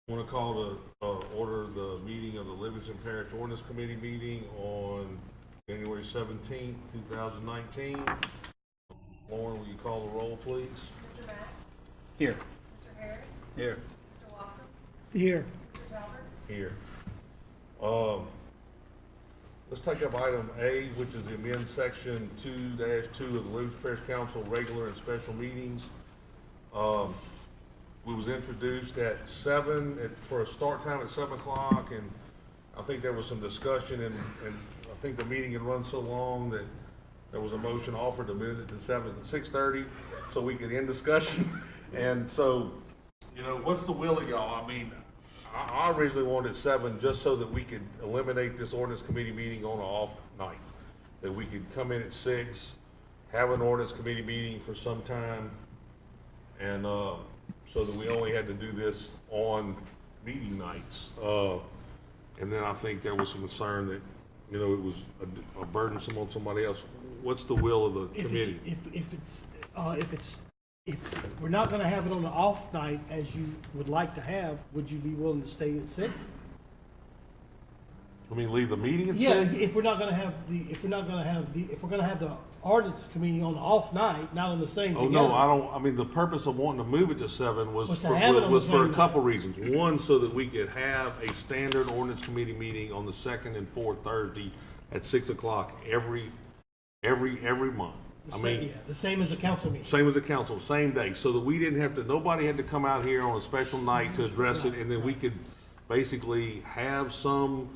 Want to call to order the meeting of the Livingston Parish Ordinance Committee meeting on January 17th, 2019. Lauren, will you call the roll, please? Mr. Mack? Here. Mr. Harris? Here. Mr. Wascom? Here. Mr. Talbot? Here. Let's take up item A, which is the amend section 2-2 of the Livingston Parish Council regular and special meetings. We was introduced at 7 for a start time at 7 o'clock, and I think there was some discussion, and I think the meeting had run so long that there was a motion offered to move it to 6:30 so we could end discussion. And so, you know, what's the will of y'all? I mean, I originally wanted 7 just so that we could eliminate this ordinance committee meeting on an off night. That we could come in at 6, have an ordinance committee meeting for some time, and so that we only had to do this on meeting nights. And then I think there was some concern that, you know, it was a burdensome on somebody else. What's the will of the committee? If we're not gonna have it on the off night as you would like to have, would you be willing to stay at 6? I mean, leave the meeting at Yeah, 6? if we're gonna have the ordinance committee on the off night, not on the same Oh, together. no, I don't, I mean, the purpose of wanting to move it to 7 was Was to for, have it on the was for a same couple reasons. One, so that we could have a standard ordinance committee meeting on the second and fourth Thursday at 6 o'clock every month. The same as the council meeting. Same as the council, same day, so that we didn't have to, nobody had to come out here on a special night to address it, and then we could basically have some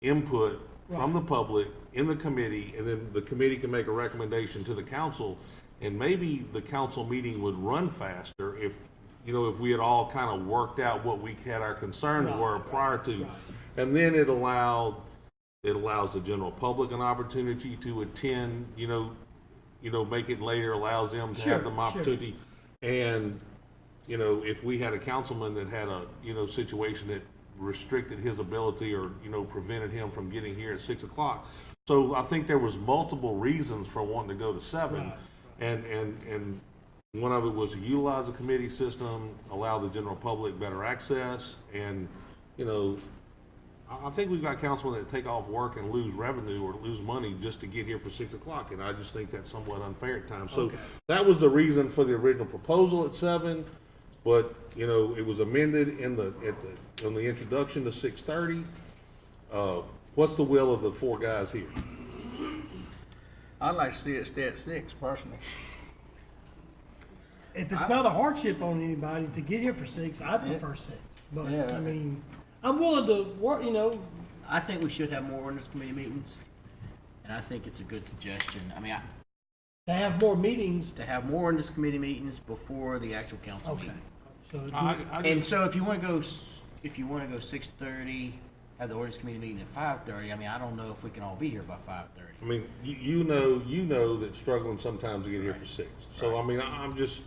input from the public in the committee, and then the committee can make a recommendation to the council, and maybe the council meeting would run faster if, you know, if we had all kind of worked out what we had our concerns were prior to. And then it allows the general public an opportunity to attend, you know, make it later, allows them to have them opportunity. And, you know, if we had a councilman that had a, you know, situation that restricted his ability or, you know, prevented him from getting here at 6 o'clock. So I think there was multiple reasons for wanting to go to 7. Right. And one of it was to utilize the committee system, allow the general public better access. And, you know, I think we've got councilmen that take off work and lose revenue or lose money just to get here for 6 o'clock, and I just think that's somewhat unfair at times. So that was the reason for the original proposal at 7, but, you know, it was amended in the introduction to 6:30. What's the will of the 4 guys here? I'd like to see it stay at 6 personally. If it's not a hardship on anybody to get here for 6, I prefer 6. But, Yeah. I mean, I'm willing to work, you know. I think we should have more ordinance committee meetings, and I think it's a good suggestion. I mean, To have more meetings. to have more ordinance committee meetings before the actual council Okay. meeting. So, And so if you want to go 6:30, have the ordinance committee meeting at 5:30. I mean, I don't know if we can all be here by 5:30. I mean, you know that struggling sometimes to get here for 6. So, I mean, I'm just,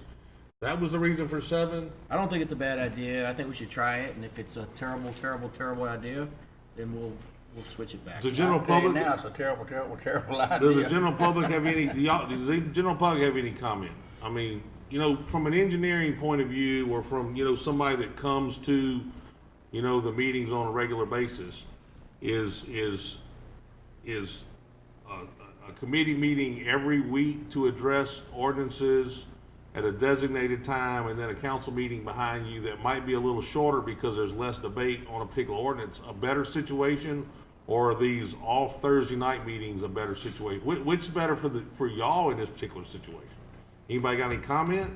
that was the reason for 7. I don't think it's a bad idea. I think we should try it, and if it's a terrible idea, then we'll switch it back. The general I'll tell you public, now, it's a terrible idea. does the general public have any, does the general public have any comment? I mean, you know, from an engineering point of view, or from, you know, somebody that comes to, you know, the meetings on a regular basis, is a committee meeting every week to address ordinances at a designated time, and then a council meeting behind you that might be a little shorter because there's less debate on a particular ordinance, a better situation? Or are these off Thursday night meetings a better situation? Which is better for y'all in this particular situation? Anybody got any comment?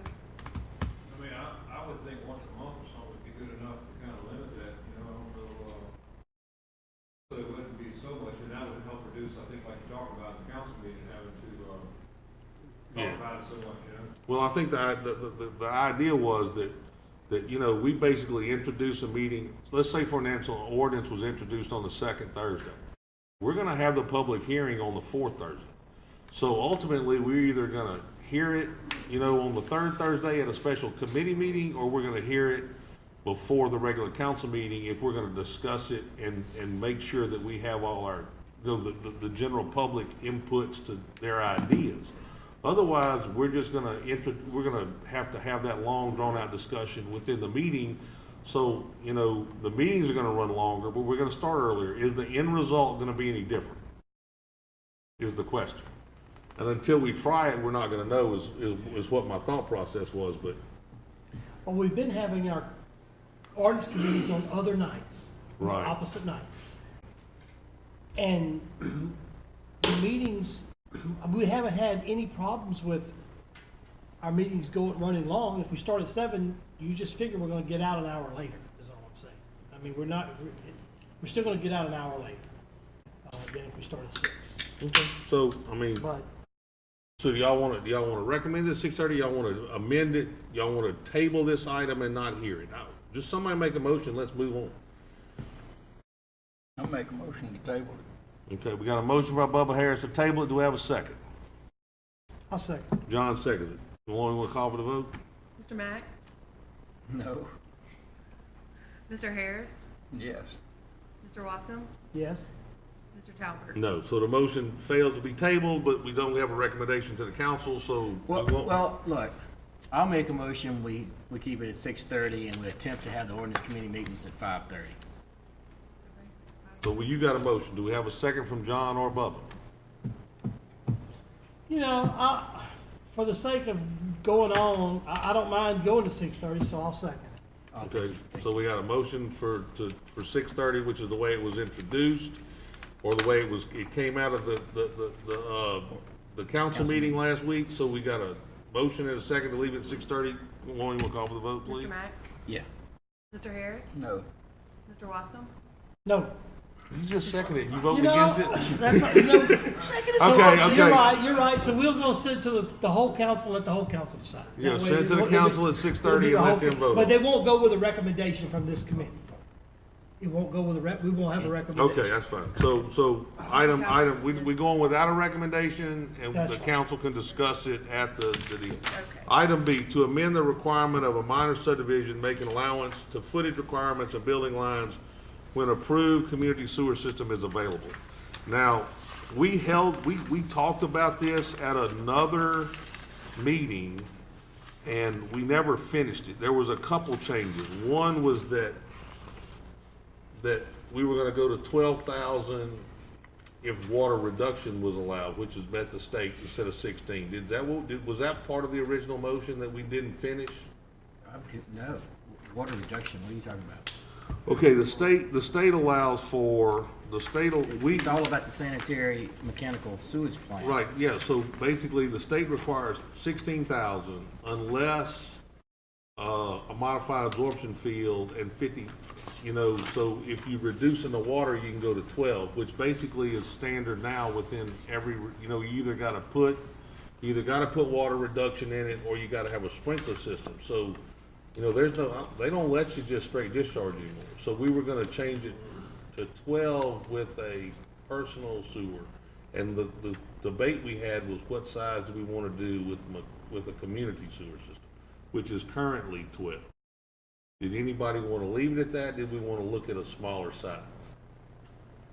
I mean, I would think once a month or something would be good enough to kind of limit that, you know, I don't know, so it wouldn't be so much, and that would help reduce, I think, like you talked about in the council meeting, having to, talk about it so much, you know? Well, I think the idea was that, you know, we basically introduce a meeting, let's say for an example, an ordinance was introduced on the 2nd Thursday. We're gonna have the public hearing on the 4th Thursday. So ultimately, we're either gonna hear it, you know, on the 3rd Thursday at a special committee meeting, or we're gonna hear it before the regular council meeting if we're gonna discuss it and make sure that we have all our, you know, the general public inputs to their ideas. Otherwise, we're just gonna have to have that long drawn out discussion within the meeting So, you know, the meetings are gonna run longer, but we're gonna start earlier. Is the end result gonna be any different? Is the question. And until we try it, we're not gonna know is what my thought process was, but, Well, we've been having our ordinance committees on other nights. Right. Opposite nights. And the meetings, we haven't had any problems with our meetings running long. If we start at 7, you just figure we're gonna get out an hour later, is all I'm saying. I mean, we're still gonna get out an hour later, than if we start at 6. so, I mean, But so do y'all wanna recommend it at 6:30? Y'all wanna amend it? Y'all wanna table this item and not hear it? Just somebody make a motion, let's move on. I'll make a motion to table it. Okay, we got a motion by Bubba Harris to table it. Do we have a second? I'll second. John seconds it. You want to call for the vote? Mr. Mack? No. Mr. Harris? Yes. Mr. Wascom? Yes? Mr. Talbert? No. So the motion fails to be tabled, but we don't have a recommendation to the council, so we won't. Well, look, I'll make a motion, we keep it at 6:30 and we attempt to have the ordinance committee meetings at 5:30. So you got a motion. Do we have a second from John or Bubba? You know, for the sake of going on, I don't mind going to 6:30, so I'll second it. Okay, so we got a motion for 6:30, which is the way it was introduced, or the way it came out of the council meeting last week. So we got a motion and a second to leave it at 6:30. Lauren, you want to call for the vote, please? Mr. Mack? Yeah. Mr. Harris? No. Mr. Wascom? No. You just seconded it. You You voting know, against it? that's, you know, Okay. You're right, so we're gonna send it to the whole council, let the whole council decide. Yeah, That way send it to the won't- council at 6:30 and let them vote But on they it. won't go with a recommendation from this committee. It won't go with we won't have a recommendation. Okay, that's fine. So we going without a recommendation, and That's the fine. council can discuss it at the. Item B, to amend the requirement of a minor subdivision making allowance to footage requirements and building lines when approved community sewer system is available. Now, we talked about this at another meeting, and we never finished it. There was a couple changes. One was that we were gonna go to 12,000 if water reduction was allowed, which is met the state, instead of 16. Was that part of the original motion that we didn't finish? No, water reduction, what are you talking about? Okay, the state allows for, It's all about the sanitary mechanical sewage plant. right, yeah, so basically, the state requires 16,000 unless, a modified absorption field and 50, so if you reduce in the water, you can go to 12, which basically is standard now within every, you either gotta put water reduction in it, or you gotta have a sprinkler system, so, they don't let you just straight discharge anymore. So we were gonna change it to 12 with a personal sewer. And the debate we had was what size do we wanna do with a community sewer system, which is currently 12. Did anybody wanna leave it at that? Did we wanna look at a smaller size?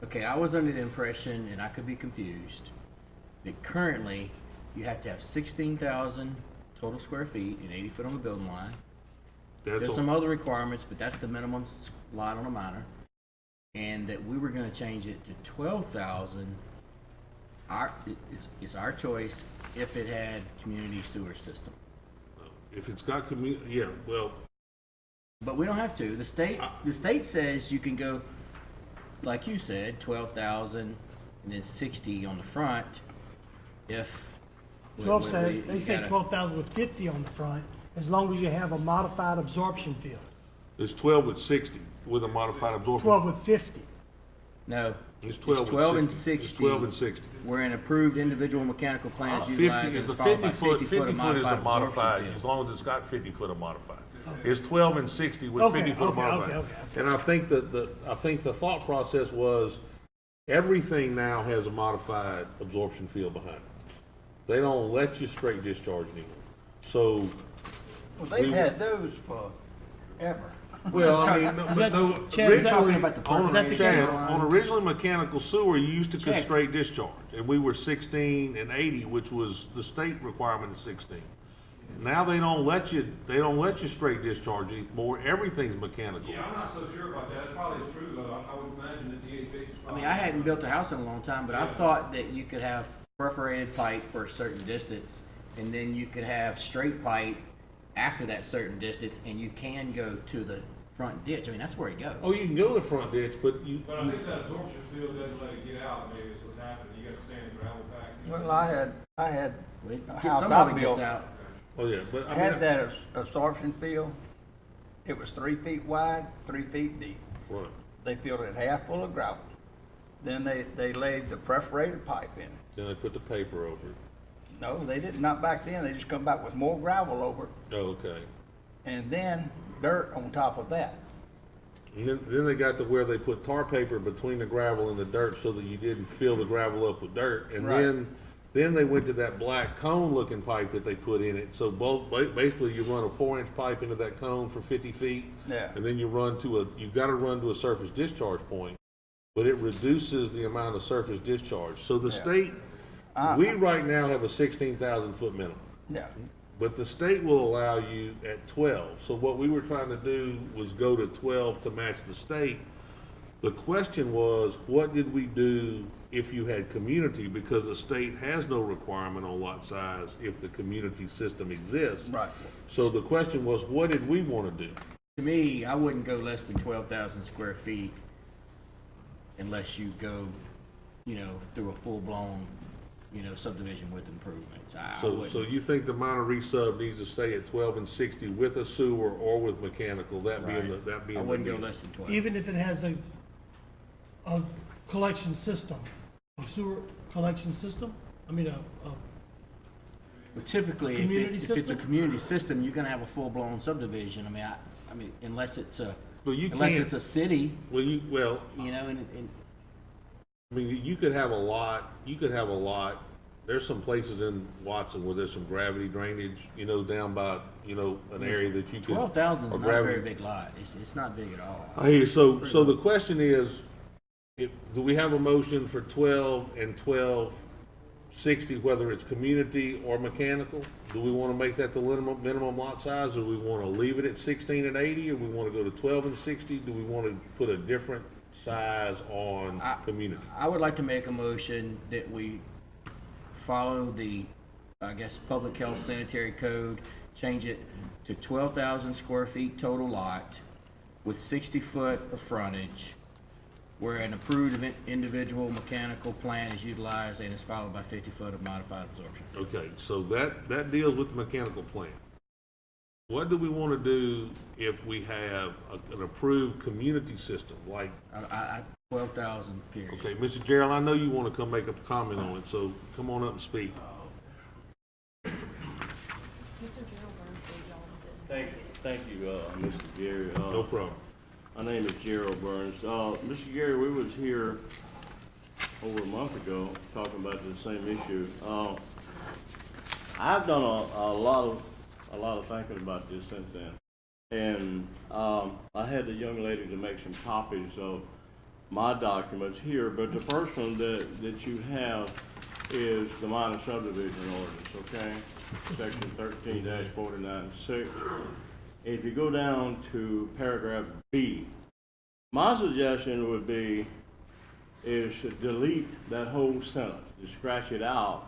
Okay, I was under the impression, and I could be confused, that currently you have to have 16,000 total square feet and 80 foot on the building line. There's some other requirements, but that's the minimum lot on a minor. And that we were gonna change it to 12,000. It's our choice if it had community sewer system. If it's got yeah, well, But we don't have to. The state says you can go, like you said, 12,000 and then 60 on the front if. They say 12,000 with 50 on the front, as long as you have a modified absorption field. it's 12 with 60 with a modified absorption. 12 with 50. No. It's 12 with 12 and 60. It's 60. 12 and 60. Where an approved individual mechanical plant is 50 utilized is and the is followed 50 by foot, 50 50 foot of foot is the modified modified, absorption as field. long as it's got 50 foot of modified. It's 12 and 60 with Okay, 50 foot of okay, modified. okay. And I think the thought process was, everything now has a modified absorption field behind it. They don't let you straight discharge anymore. So, Well, they've We- had those forever. well, I mean, Is that- no, Chad, is that- originally, about the on, perforated Chad, line? on originally mechanical sewer, you used to could Check. straight discharge, and we were 16 and 80, which was the state requirement of 16. now they don't let you straight discharge anymore. Everything's mechanical. Yeah, I'm not so sure about that. It probably is true, though. I would imagine that DHH is I probably. mean, I hadn't built a house in a long time, but I thought that you could have perforated pipe for a certain distance, and then you could have straight pipe after that certain distance, and you can go to the front ditch. I mean, that's where it goes. Oh, you can go to the front ditch, but But I think that absorption field doesn't let it get out, maybe is what's happening. You got sand and gravel back. Well, I had Well, a get- house some I of it gets built. out. oh yeah, but I Had mean, that absorption field. It was 3 feet wide, 3 feet deep. right. They filled it half full of gravel. Then they laid the perforated pipe in it. Then they put the paper over it. No, they didn't, not back then. They just come back with more gravel over it, Oh, okay. and then dirt on top of that. And then they got to where they put tar paper between the gravel and the dirt so that you didn't fill the gravel up with dirt. And Right. then they went to that black cone looking pipe that they put in it. So basically you run a 4-inch pipe into that cone for 50 feet. Yeah. And then you've got to run to a surface discharge point, but it reduces the amount of surface discharge. So the Yeah. state, we right now have a 16,000 foot minimum. Yeah. But the state will allow you at 12. So what we were trying to do was go to 12 to match the state. The question was, what did we do if you had community? Because the state has no requirement on lot size if the community system exists. Right. So the question was, what did we want to do? To me, I wouldn't go less than 12,000 square feet unless you go, through a full-blown, subdivision with improvements. I So wouldn't. you think the minor resub needs to stay at 12 and 60 with a sewer or with mechanical, that being Right. that being I the wouldn't go deal? less than 12. Even if it has a collection system, a sewer collection system, But typically, Community if it's a system? community system, you're gonna have a full-blown subdivision. I mean, unless it's a, Well, you unless can't- it's a city, Well, and I mean, you could have a lot, there's some places in Watson where there's some gravity drainage, down by, an area that you could. 12,000 or is not a very gravity- big lot. It's not big at all. I hear you. So the question is, do we have a motion for 12 and 1260, whether it's community or mechanical? Do we want to make that the minimum lot size, or do we want to leave it at 16 and 80, or we want to go to 12 and 60? Do we want to put a different size on community? I would like to make a motion that we follow the, public health sanitary code, change it to 12,000 square feet total lot with 60 foot of frontage, where an approved individual mechanical plan is utilized and is followed by 50 foot of modified absorption. Okay, so that deals with the mechanical plan. What do we want to do if we have an approved community system, like, 12,000 period. okay, Mr. Gerald, I know you want to come make a comment on it, so come on up and speak. Mr. Gerald Burns gave y'all this. Thank you, Mr. Gary. No problem. My name is Gerald Burns. Mr. Gary, we was here over a month ago talking about the same issue. I've done a lot of thinking about this since then. And I had the young lady to make some copies of my documents here, but the first one that you have is the minor subdivision ordinance, okay? Section 13-49-6. If you go down to paragraph B, my suggestion would be is to delete that whole sentence, to scratch it out.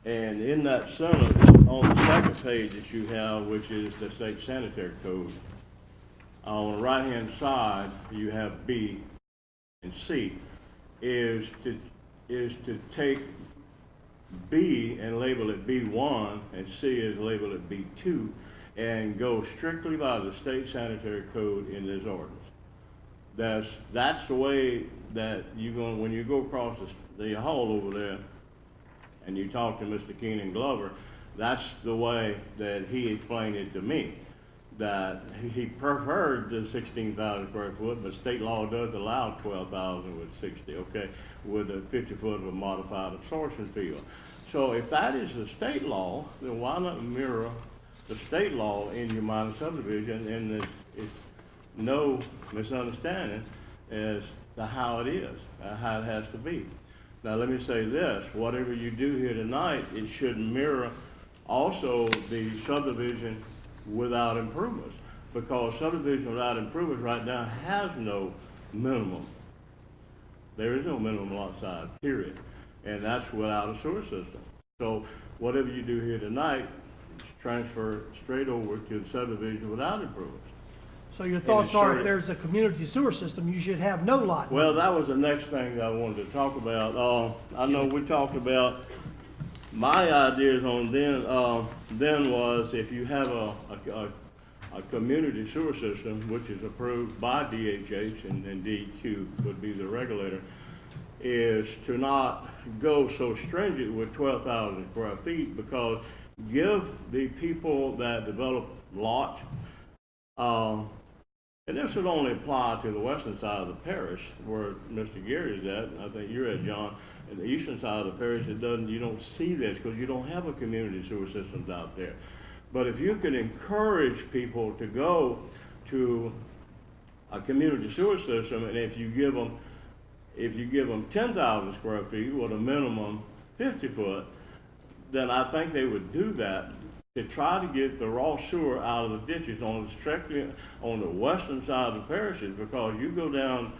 And in that sentence, on the second page that you have, which is the state sanitary code, on the right-hand side, you have B and C, is to take B and label it B1 and C is label it B2 and go strictly by the state sanitary code in this ordinance. That's the way that when you go across the hall over there and you talk to Mr. Keenan Glover, that's the way that he explained it to me. That he preferred the 16,000 square foot, but state law does allow 12,000 with 60, okay, with a 50 foot of a modified absorption field. So if that is the state law, then why not mirror the state law in your minor subdivision, and it's no misunderstanding as to how it is, how it has to be. Now let me say this, whatever you do here tonight, it should mirror also the subdivision without improvements, because subdivision without improvements right now has no minimum. There is no minimum lot size, period, and that's without a sewer system. So whatever you do here tonight, transfer straight over to the subdivision without improvements. So your thoughts are, ensure if it- there's a community sewer system, you should have no lot. Well, that was the next thing that I wanted to talk about. I know we talked about, my ideas on then was if you have a community sewer system, which is approved by DHH and then DEQ would be the regulator, is to not go so stringent with 12,000 square feet, because give the people that develop lots, and this would only apply to the western side of the parish where Mr. Gary is at, I think you're at, John. And the eastern side of the parish, you don't see this because you don't have a community sewer systems out there. But if you can encourage people to go to a community sewer system, and if you give them 10,000 square feet with a minimum 50 foot, then I think they would do that to try to get the raw sewer out of the ditches strictly on the western side of the parishes, because you go down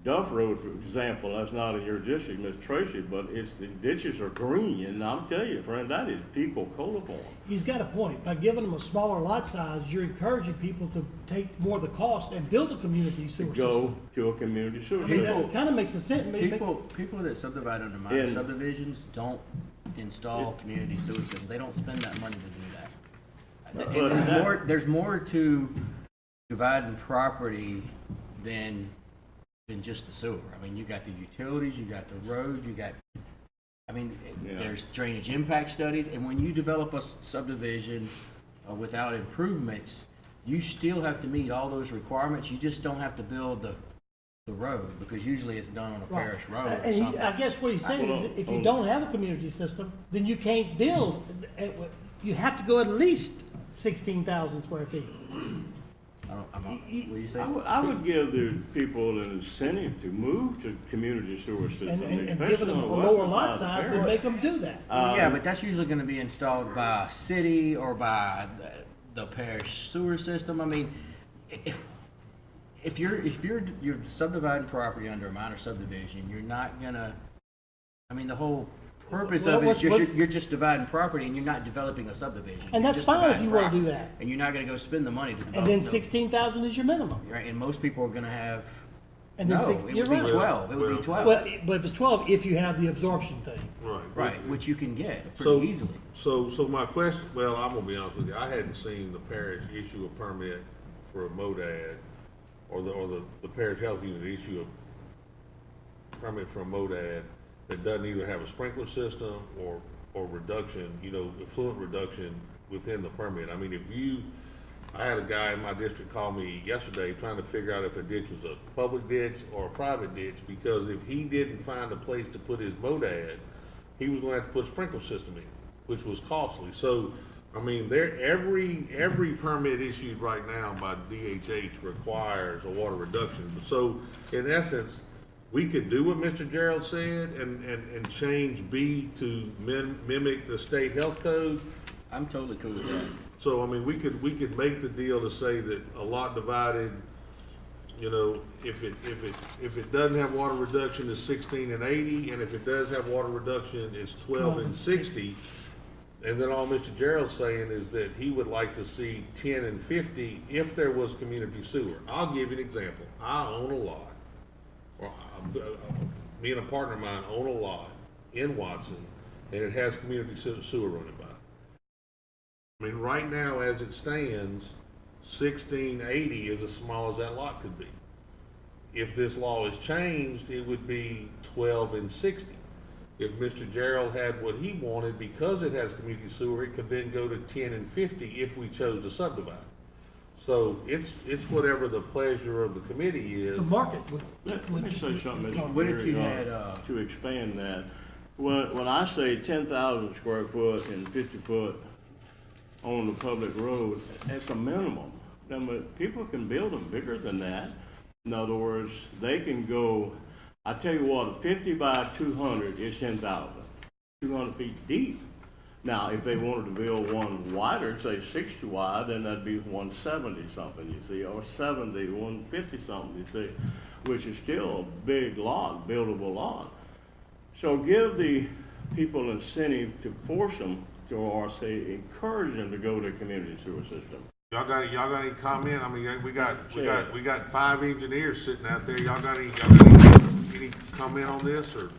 Duff Road, for example, that's not in your district, Miss Tracy, but the ditches are green, and I'm telling you, friend, that is fecal coliform. He's got a point. By giving them a smaller lot size, you're encouraging people to take more of the cost and build a community sewer Go system. to a community sewer I mean, system. that kind of makes a sense. People that subdivide under minor And- subdivisions don't install community sewer systems. They don't spend that money to do that. But that- There's more to dividing property than just the sewer. I mean, you got the utilities, you got the roads, Yeah. there's drainage impact studies, and when you develop a subdivision without improvements, you still have to meet all those requirements. You just don't have to build the road, because usually it's done on a Right. parish road or And something. I guess what he's saying is, if you don't have a community system, then you can't build. You have to go at least 16,000 square feet. What do you say? I would give the people an incentive to move to community sewer systems, And especially giving them on a the lower western lot side of the size would parish. make them do that. Yeah, but that's usually gonna be installed by a city or by the parish sewer system. I mean, if you're subdividing property under a minor subdivision, you're not gonna, the whole purpose Well, of it is what's- you're just dividing property and you're not developing a subdivision. And You're that's just fine if dividing you wanna property. do that. And you're not gonna go spend the money to develop. And then no- 16,000 is your minimum. Right, and most people are gonna have, And then no, six, it you're would be right. 12, it would Well- be 12. Well, but if it's 12, if you have the absorption thing. Right. Right, which you can get So, pretty easily. so my question, well, I'm gonna be honest with you, I hadn't seen the parish issue a permit for a MODAD, or the parish health unit issue a permit for a MODAD that doesn't either have a sprinkler system or reduction, effluent reduction within the permit. I mean, I had a guy in my district call me yesterday trying to figure out if a ditch was a public ditch or a private ditch, because if he didn't find a place to put his MODAD, he was gonna have to put a sprinkler system in, which was costly. So, I mean, every permit issued right now by DHH requires a water reduction. So, in essence, we could do what Mr. Gerald said and change B to mimic the state health code. I'm totally cool with that. So, I mean, we could make the deal to say that a lot divided, if it doesn't have water reduction, it's 16 and 80, and if it does have water reduction, it's 12 and 60. And then all Mr. Gerald's saying is that he would like to see 10 and 50 if there was community sewer. I'll give you an example. I own a lot, or me and a partner of mine own a lot in Watson, and it has community sewer running by it. I mean, right now, as it stands, 1680 is as small as that lot could be. If this law is changed, it would be 12 and 60. If Mr. Gerald had what he wanted, because it has community sewer, it could then go to 10 and 50 if we chose to subdivide. So it's whatever the pleasure of the committee is. The market would. Let me say something, Mr. What if you Gary, had, to expand that. When I say 10,000 square foot and 50 foot on the public road, it's a minimum. Now, but people can build them bigger than that. In other words, they can go, I tell you what, 50 by 200 is 10,000, 200 feet deep. Now, if they wanted to build one wider, say 60 wide, then that'd be 170 something, you see, or 70, 150 something, you see, which is still a big lot, buildable lot. So give the people incentive to force them to, or say, encourage them to go to a community sewer system. Y'all got any comment? I mean, we got 5 engineers sitting out there. Y'all got any comment on this, or?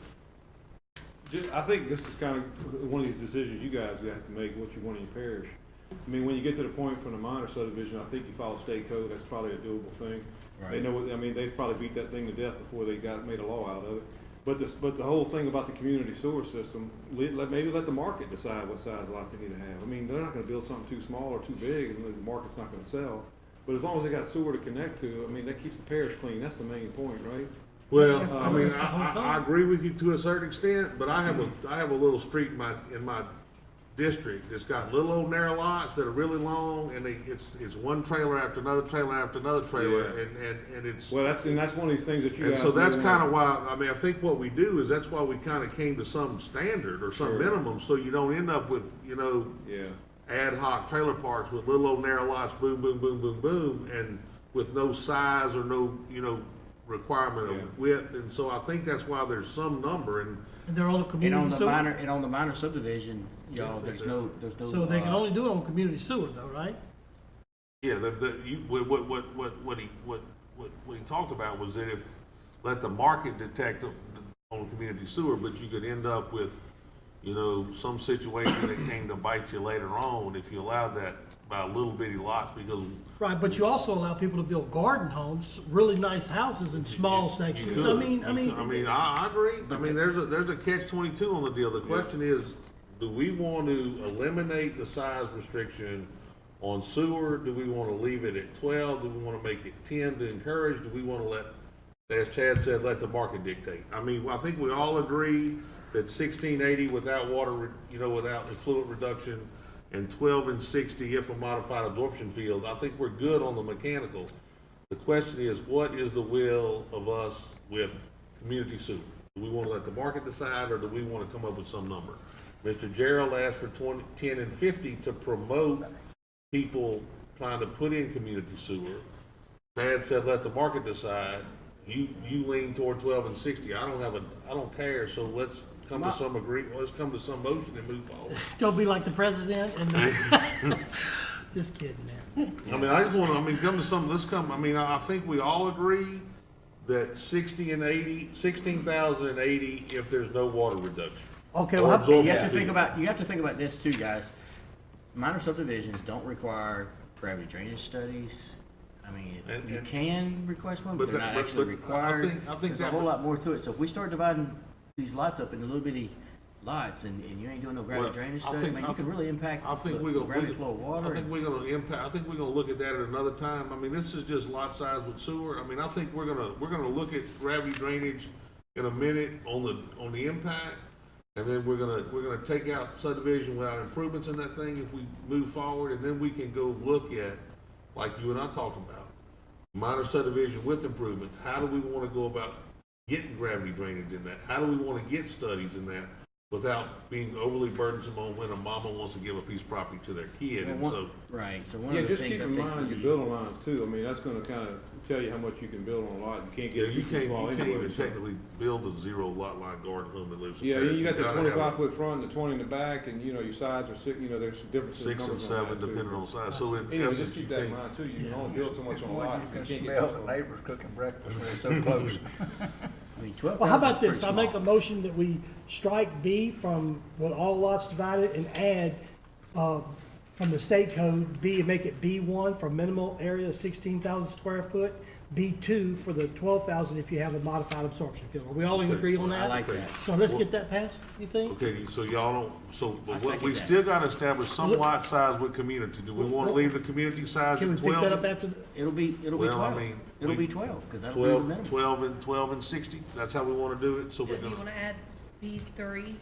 I think this is kind of one of these decisions you guys have to make, what you want in your parish. I mean, when you get to the point from the minor subdivision, I think you follow state code, that's probably a doable thing. They know what, I mean, they probably beat that thing to death before they made a law out of it. But the whole thing about the community sewer system, maybe let the market decide what size lots they need to have. I mean, they're not gonna build something too small or too big, and the market's not gonna sell. But as long as they got sewer to connect to, I mean, that keeps the parish clean, that's the main point, right? Well, That's I mean, that's the whole I thing. agree with you to a certain extent, but I have a little street in my district that's got little old narrow lots that are really long, and it's one trailer after another trailer after another trailer, Yeah. and it's. Well, that's one of these things that you And guys. so that's may kind of want- why, I mean, I think what we do is that's why we kind of came to some standard or some Sure. minimum, so you don't end up with, Yeah. ad hoc trailer parks with little old narrow lots, boom, boom, boom, boom, boom, and with no size or no, requirement Yeah. of width, and so I think that's why there's some number, and And they're on a And on community the sewer, minor subdivision, y'all, there's no. so they can only do it on community sewer though, right? yeah, what he talked about was that if, let the market detect on community sewer, but you could end up with, some situation that came to bite you later on if you allowed that by little bitty lots, because. Right, but you also allow people to build garden homes, really nice houses in small sections. I mean, I agree. I mean, there's a catch-22 on the deal. The question is, do we want to eliminate the size restriction on sewer? Do we want to leave it at 12? Do we want to make it 10 to encourage? Do we want to let, as Chad said, let the market dictate? I mean, I think we all agree that 1680 without water, without effluent reduction, and 12 and 60 if a modified absorption field. I think we're good on the mechanical. The question is, what is the will of us with community sewer? Do we want to let the market decide, or do we want to come up with some number? Mr. Gerald asked for 20, 10, and 50 to promote people trying to put in community sewer. Thad said, let the market decide. You lean toward 12 and 60. I don't care, so let's come to some let's come to some motion and move forward. don't be like the president and just kidding there. I mean, I just want to, come to some, I think we all agree that 60 and 80, 16,000 and 80 if there's no water reduction. Okay, Or well, absorption You have to fee. think about this too, guys. Minor subdivisions don't require gravity drainage studies. I mean, And- you and- can request one, but but they're that- not but- actually but required. I think There's a that whole would- lot more to it. So if we start dividing these lots up into little bitty lots and you ain't doing no gravity Well, drainage I study, think- man, I you can think- really impact I think the we're gonna, gravity flow of water. I think we're gonna look at that at another time. I mean, this is just lot size with sewer. I mean, I think we're gonna look at gravity drainage in a minute on the impact. And then we're gonna take out subdivision without improvements in that thing if we move forward, and then we can go look at, like you and I talked about, minor subdivision with improvements. How do we wanna go about getting gravity drainage in that? How do we wanna get studies in that without being overly burdensome on when a mama wants to give a piece of property to their kid? And so, Right, so one Yeah, of the just things keep I in think mind your we- building lines too. I mean, that's gonna kind of tell you how much you can build on a lot. You can't yeah, get you too can't small even anyway. so- technically build a zero lot line garden home that lives in Yeah, Paris. you got the gotta have 25-foot front and the 20 in the back, and your sides are six, there's differences. in 6 and numbers on 7 that, too. depending on size. So in Anyway, just essence, you keep that in can't, mind too. You can only build so much on a lot. You You can can't smell get the too neighbors cooking breakfast, they're so close. I mean, 12,000 well, how about is pretty this? I make a small. motion that we strike B from, with all lots divided, and add, from the state code, B, and make it B1 for minimal area, 16,000 square foot, B2 for the 12,000 if you have a modified absorption field. Are we all in Okay. agree on that? I like that. So let's get that passed, you think? okay, so y'all don't, but what, second we that. still gotta establish some lot size with community. Do we wanna leave the community size Can we at pick that up 12? after, It'll be Well, I 12. mean, It'll we- be 12, because that'll be the minimum. 12 and 60? That's how we wanna do it? So So we're do you gonna, wanna add B3?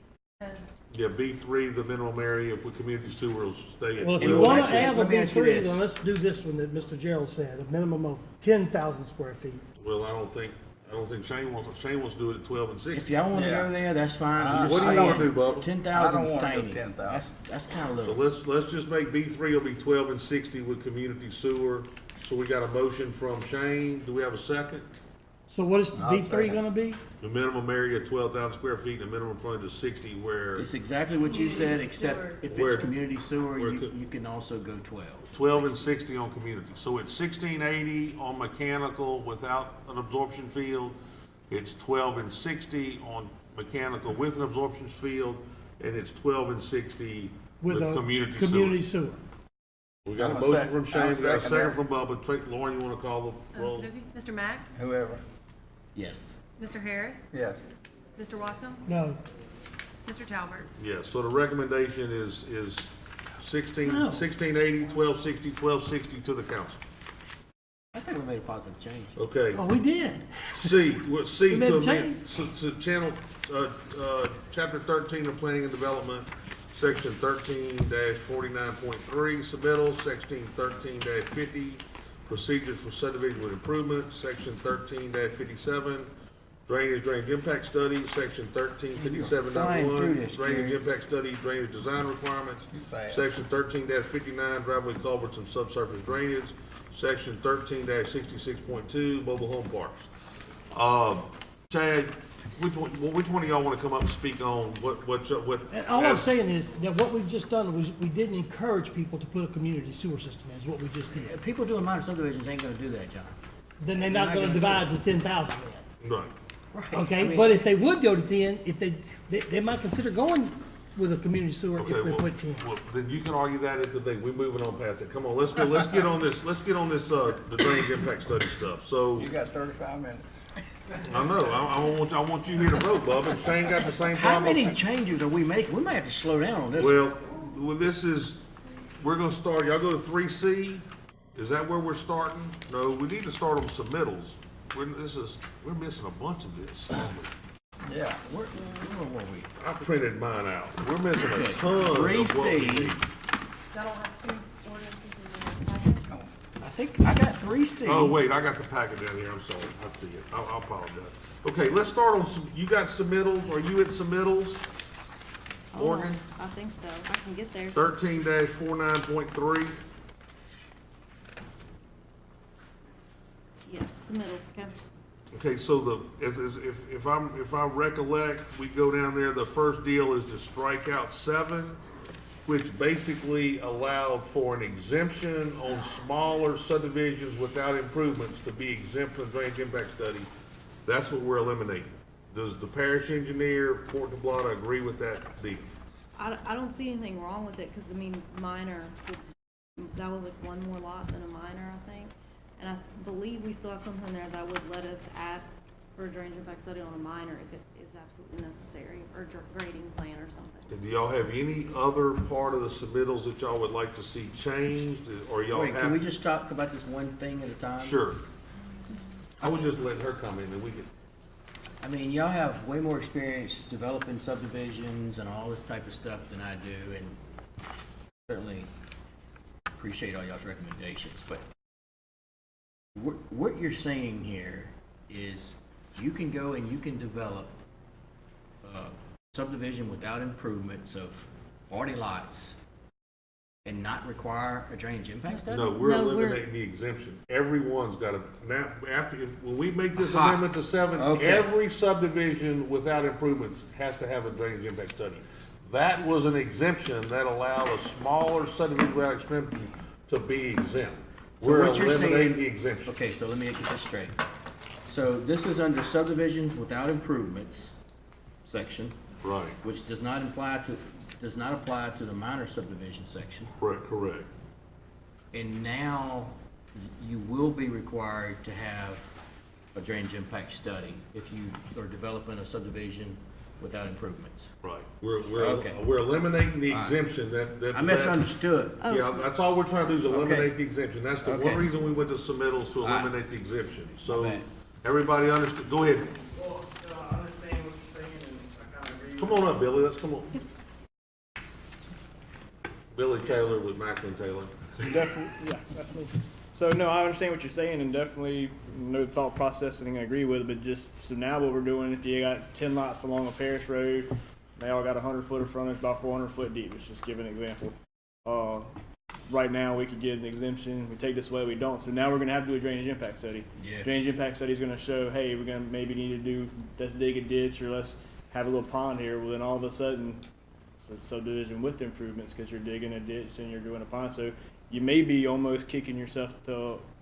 yeah, B3, the minimum area with community sewer will stay at well, if you 12. wanna Let me add the ask you B3, this. then let's do this one that Mr. Gerald said, a minimum of 10,000 square feet. Well, I don't don't think Shane wants to do it at 12 and 60. If y'all wanna Yeah. go there, that's fine. I'm What just do you wanna saying, do, Bubba? 10,000 is I don't wanna go tiny. 10,000. That's kinda So little. let's just make B3 will be 12 and 60 with community sewer. So we got a motion from Shane. Do we have a second? So what is I'll B three second. gonna be? The minimum area 12,000 square feet, and the minimum frontage is 60, where It's exactly what you said, except Sewers. if Where- it's community sewer, where you, could- you can also go 12. 12 and 60 on community. So it's 1680 on mechanical without an absorption field. It's 12 and 60 on mechanical with an absorption field, and it's 12 and 60 with a community sewer. sewer. We got a I'm a motion sec- from Shane, I'll we got a second second that. from Bubba. Lauren, you wanna call the roll? Okey-dokey. Mr. Mack, Whoever, Yes. Mr. Harris, yes. Mr. Wascom, No, Mr. Talbert. Yeah, so the recommendation is 16, No. 1680, 1260, 1260 to the council. I think we made a positive change. Okay. oh, we did. C, C We made to a amend, to channel, chapter 13 of planning and development, section 13-49.3, submittals, section 13-50, procedures for subdivision with improvements, section 13-57, drainage impact study, section Flying through 1357.1, this, drainage Gary. impact study, drainage design requirements, fast. section 13-59, driveway culverts and subsurface drainage, section 13-66.2, mobile home parks. Chad, which one of y'all want to come up and speak on what? And all I'm as- saying is, that what we've just done was, we didn't encourage people to put a community sewer system in, is what we just did. People doing minor subdivisions ain't gonna do that, John. Then they're not gonna divide to 10,000 then. Right. Right. Okay, but if they would go to 10, if they might consider going with a community sewer Okay, if they well, put 10. well, then you can argue that at the thing. We're moving on past it. Come on, let's get on this, the drainage impact study stuff. So, You got 35 minutes. I know, I want you here to vote, Bub, and Shane got the same How problem. many changes are we making? We might have to slow down on this. Well, this is, we're gonna start, y'all go to 3C? Is that where we're starting? No, we need to start on submittals. We're missing a bunch of this. Yeah. Where were we? I printed mine out. We're missing a Okay, ton of what we 3C. need. Y'all don't have two ordinances in your packet? I think I got 3C. Oh, wait, I got the packet down here. I'm sorry. I see it. I'll apologize. Okay, let's start on some, you got submittals. Are you at submittals? Morgan? I think so. I can get there. 13-49.3. Yes, submittals, okay. Okay, so if I recollect, we go down there, the first deal is to strike out 7, which basically allowed for an exemption on smaller subdivisions without improvements to be exempt from drainage impact study. That's what we're eliminating. Does the parish engineer, Port de Plata, agree with that deal? I don't see anything wrong with it, cause I mean, minor, that was like one more lot than a minor, I think. And I believe we still have something there that would let us ask for a drainage impact study on a minor if it is absolutely necessary, or grading plan or something. And do y'all have any other part of the submittals that y'all would like to see changed, or y'all Wait, can we have? just talk about this one thing at a time? Sure. I would just let her come in and we could, I mean, y'all have way more experience developing subdivisions and all this type of stuff than I do, and certainly appreciate all y'all's recommendations, but what you're saying here is you can go and you can develop a subdivision without improvements of 40 lots and not require a drainage impact study? no, we're No, we're- eliminating the exemption. Everyone's got to, now, when we make this Aha. amendment to 7, Okay. every subdivision without improvements has to have a drainage impact study. That was an exemption that allowed a smaller subdivision without extremity to be exempt. So We're what you're eliminating saying- the exemption. Okay, so let me get this straight. So this is under subdivisions without improvements section, Right, which does not apply to the minor subdivision section. correct. And now you will be required to have a drainage impact study if you are developing a subdivision without improvements. Right. Okay. We're eliminating the All right. exemption that. I misunderstood. Yeah, that's all we're trying to do is eliminate the exemption. That's the one Okay. reason we went to submittals, to All right. eliminate the exemption. My So, bad. everybody understood, go ahead. Well, I understand what you're saying, and I kind of agree. Come on up, Billy, let's come on. Billy Taylor with Macklin Taylor. Definitely, yeah, that's me. So no, I understand what you're saying and definitely know the thought process and I agree with it, but just, so now what we're doing, if you got 10 lots along a parish road, they all got 100 foot of frontage, about 400 foot deep, let's just give an example. Right now, we could get an exemption, we take this away, we don't, so now we're gonna have to do a drainage impact study. Yeah. Drainage impact study is gonna show, hey, we're gonna maybe need to do, let's dig a ditch, or let's have a little pond here, well then all of a sudden, so subdivision with improvements, cause you're digging a ditch and you're doing a pond, so you may be almost kicking yourself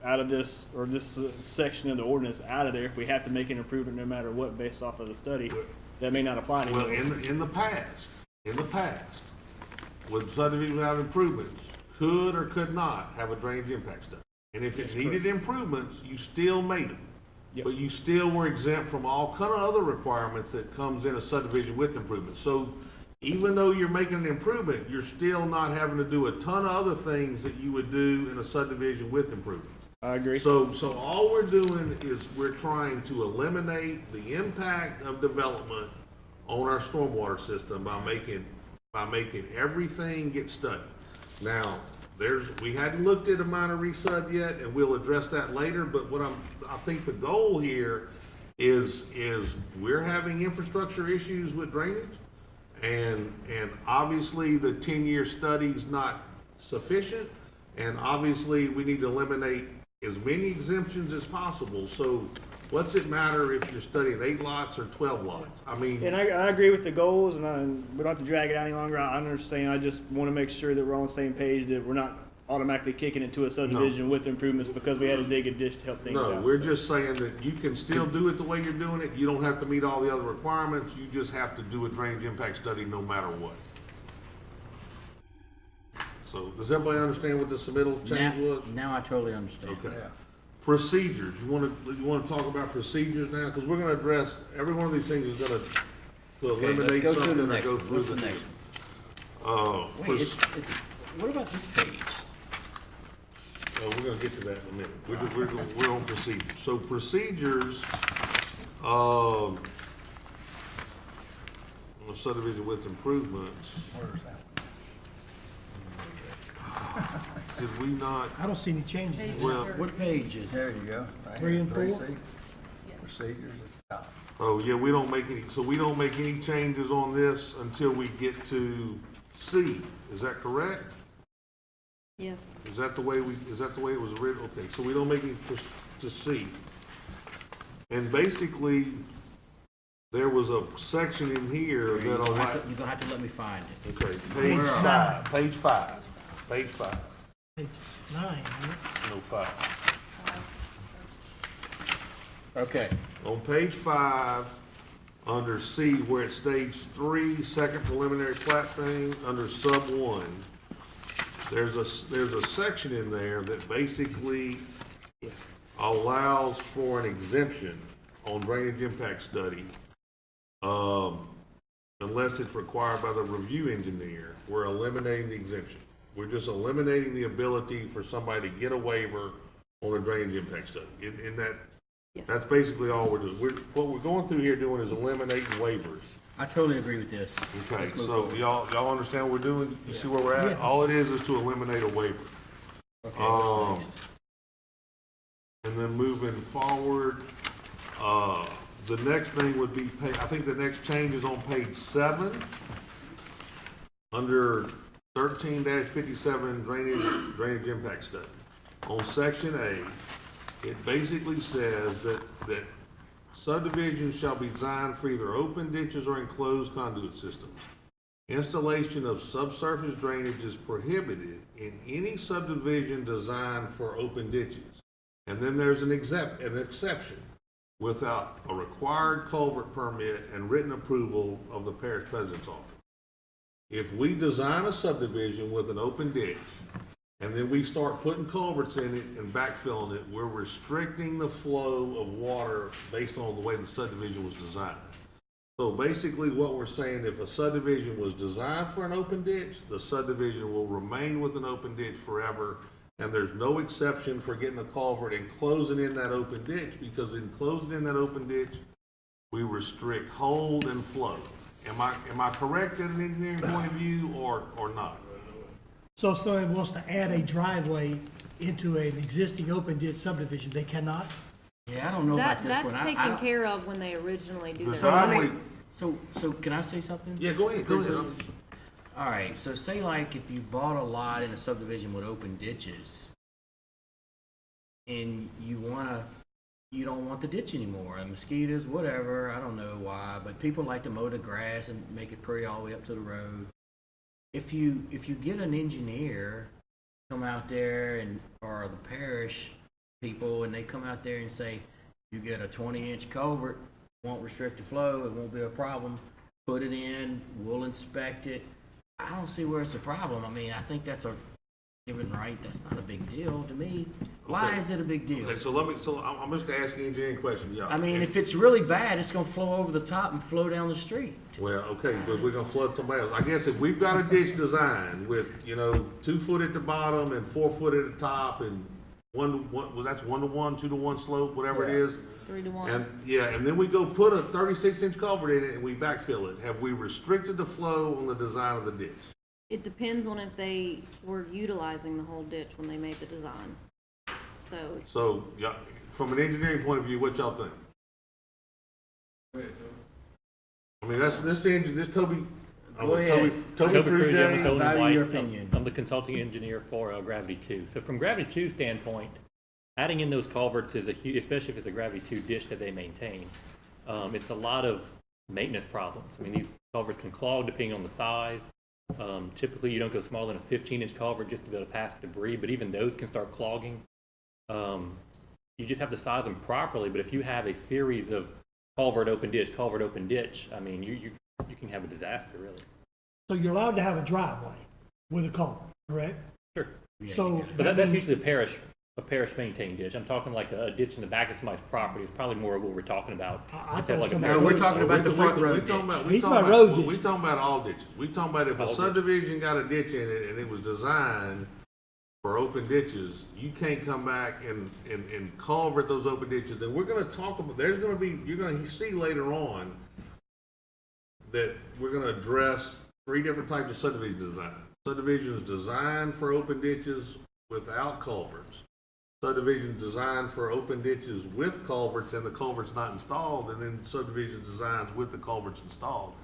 out of this, or this section of the ordinance out of there, if we have to make an improvement no matter what, based off of the study, that may not apply to you. Well, in the past, with subdivision without improvements, could or could not have a drainage impact study. And if it needed improvements, you still made them. Yep. But you still were exempt from all kind of other requirements that comes in a subdivision with improvements. So even though you're making an improvement, you're still not having to do a ton of other things that you would do in a subdivision with improvements. I agree. So all we're doing is we're trying to eliminate the impact of development on our stormwater system by making everything get studied. Now, we hadn't looked at a minor resub yet, and we'll address that later, but I think the goal here is we're having infrastructure issues with drainage, and obviously the 10-year study's not sufficient, and obviously we need to eliminate as many exemptions as possible. So what's it matter if you're studying 8 lots or 12 lots? I mean, And I agree with the goals, and we don't have to drag it out any longer. I understand. I just want to make sure that we're on the same page, that we're not automatically kicking into a subdivision with improvements because we had to dig a ditch to help things out. no, we're just saying that you can still do it the way you're doing it. You don't have to meet all the other requirements. You just have to do a drainage impact study no matter what. So does everybody understand what the submittal change was? Now I totally understand. Okay. Procedures, you wanna talk about procedures now? Because we're gonna address, every one of these things is gonna Okay, eliminate let's go something through or the next go one. through What's the. the next one? Wait, what about this page? We're gonna get to that in a minute. We're on procedures. So procedures, on a subdivision with improvements. Did we not, I don't see any changes. Page Well, number- What page is it? There you go. Right 3 here, and 4? 3C. Procedures at the top. oh yeah, we don't make any changes on this until we get to C. Is that correct? Yes. Is that the way it was written? Okay, so we don't make it to C. And basically, there was a section in here You're that gonna allowed, you're gonna have to let me find it. okay, page five. Page 9, isn't it? No, 5. Okay. On page 5, under C, where it's stage 3, second preliminary plat thing, under sub 1, there's a section in there that basically allows for an exemption on drainage impact study, unless it's required by the review engineer. We're eliminating the exemption. We're just eliminating the ability for somebody to get a waiver on a drainage impact study. In that, Yes. that's basically all we're doing. What we're going through here doing is eliminating waivers. I totally agree with this. Okay, Let's move so forward. y'all understand what we're doing? You see where we're at? Yes. All it is to eliminate a waiver. Okay, what's next? And then moving forward, the next thing would be, I think the next change is on page 7, under 13-57 drainage impact study. On section A, it basically says that subdivisions shall be designed for either open ditches or enclosed conduit systems. Installation of subsurface drainage is prohibited in any subdivision designed for open ditches. And then there's an exception without a required culvert permit and written approval of the parish president's office. If we design a subdivision with an open ditch, and then we start putting culverts in it and backfilling it, we're restricting the flow of water based on the way the subdivision was designed. So basically what we're saying, if a subdivision was designed for an open ditch, the subdivision will remain with an open ditch forever, and there's no exception for getting a culvert and closing in that open ditch, because in closing in that open ditch, we restrict hold and flow. Am I correct in an engineering point of view or not? So if someone wants to add a driveway into an existing open ditch subdivision, they cannot? Yeah, I don't know about this one. That's taken care of when they originally do The their. driveway- ordinance. So can I say something? Yeah, go ahead, go ahead. All right, so say like if you bought a lot in a subdivision with open ditches and you don't want the ditch anymore, and mosquitoes, whatever, I don't know why, but people like to mow the grass and make it pretty all the way up to the road. If you get an engineer come out there or the parish people and they come out there and say, you get a 20-inch culvert, won't restrict the flow, it won't be a problem, put it in, we'll inspect it. I don't see where it's a problem. I mean, I think that's a given right. That's not a big deal to me. Why Okay. is it a big deal? Okay, so I'm just gonna ask you an engineering question, yeah. I mean, if it's really bad, it's gonna flow over the top and flow down the street. Well, okay, but we're gonna flood somebody else. I guess if we've got a ditch designed with, 2 foot at the bottom and 4 foot at the top and well, that's 1-to-1, 2-to-1 slope, whatever it is. 3-to-1. And then we go put a 36-inch culvert in it and we backfill it. Have we restricted the flow on the design of the ditch? It depends on if they were utilizing the whole ditch when they made the design. So, So, yeah, from an engineering point of view, what y'all think? I mean, this Toby. Go ahead. Toby Toby Frugier. Frugier, I'm value White. your opinion. I'm the consulting engineer for Gravity 2. So from Gravity 2 standpoint, adding in those culverts is a huge, especially if it's a Gravity 2 ditch that they maintain. It's a lot of maintenance problems. I mean, these culverts can clog depending on the size. Typically, you don't go smaller than a 15-inch culvert just to be able to pass debris, but even those can start clogging. You just have to size them properly, but if you have a series of culvert, open ditch, I mean, you can have a disaster, really. So you're allowed to have a driveway with a culvert, correct? Sure. Yeah, So you But that that's means- usually a parish maintained ditch. I'm talking like a ditch in the back of somebody's property is probably more of what we're talking about. I Instead of thought it was like a gonna No, be- we're talking about the front road We ditch. talking about He's about road we ditches. talking about all ditches. We talking about if All a ditches. subdivision got a ditch in it and it was designed for open ditches, you can't come back and culvert those open ditches. And we're gonna talk about, you're gonna see later on that we're gonna address 3 different types of subdivision design. Subdivisions designed for open ditches without culverts. Subdivisions designed for open ditches with culverts and the culvert's not installed, and then subdivision designs with the culverts installed.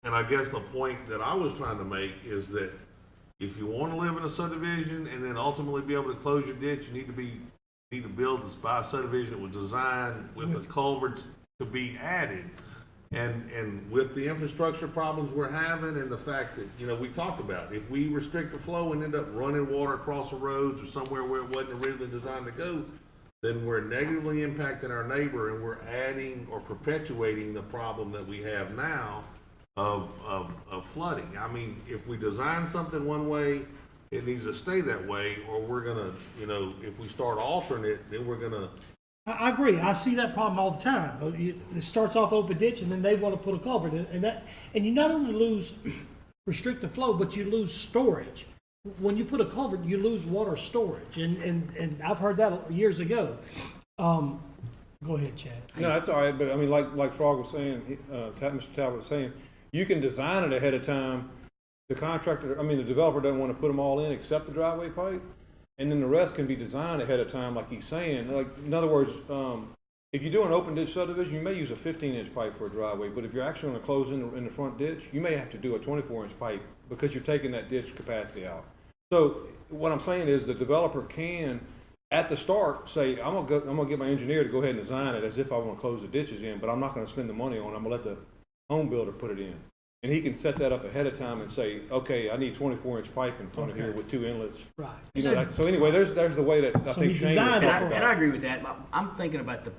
And I guess the point that I was trying to make is that if you want to live in a subdivision and then ultimately be able to close your ditch, you need to build this by a subdivision that was designed with the culverts to be added. And with the infrastructure problems we're having and the fact that, we talked about, if we restrict the flow and end up running water across the roads or somewhere where it wasn't originally designed to go, then we're negatively impacting our neighbor and we're adding or perpetuating the problem that we have now of flooding. I mean, if we design something one way, it needs to stay that way, or we're gonna, if we start altering it, then we're gonna. I agree. I see that problem all the time. It starts off open ditch and then they want to put a culvert in, and you not only lose restricted flow, but you lose storage. When you put a culvert, you lose water storage, and I've heard that years ago. Go ahead, Chad. No, that's all right, but I mean, like Frog was saying, Mr. Talbot was saying, you can design it ahead of time. The the developer doesn't want to put them all in except the driveway pipe. And then the rest can be designed ahead of time, like he's saying. Like, in other words, if you do an open ditch subdivision, you may use a 15-inch pipe for a driveway, but if you're actually going to close in the front ditch, you may have to do a 24-inch pipe because you're taking that ditch capacity out. So what I'm saying is the developer can, at the start, say, I'm gonna get my engineer to go ahead and design it as if I want to close the ditches in, but I'm not going to spend the money on it. I'm going to let the home builder put it in. And he can set that up ahead of time and say, okay, I need 24-inch pipe in front of here with 2 inlets. Right. So anyway, there's the way that I So think he Shane was designed talking it about. And I agree with that. I'm thinking about the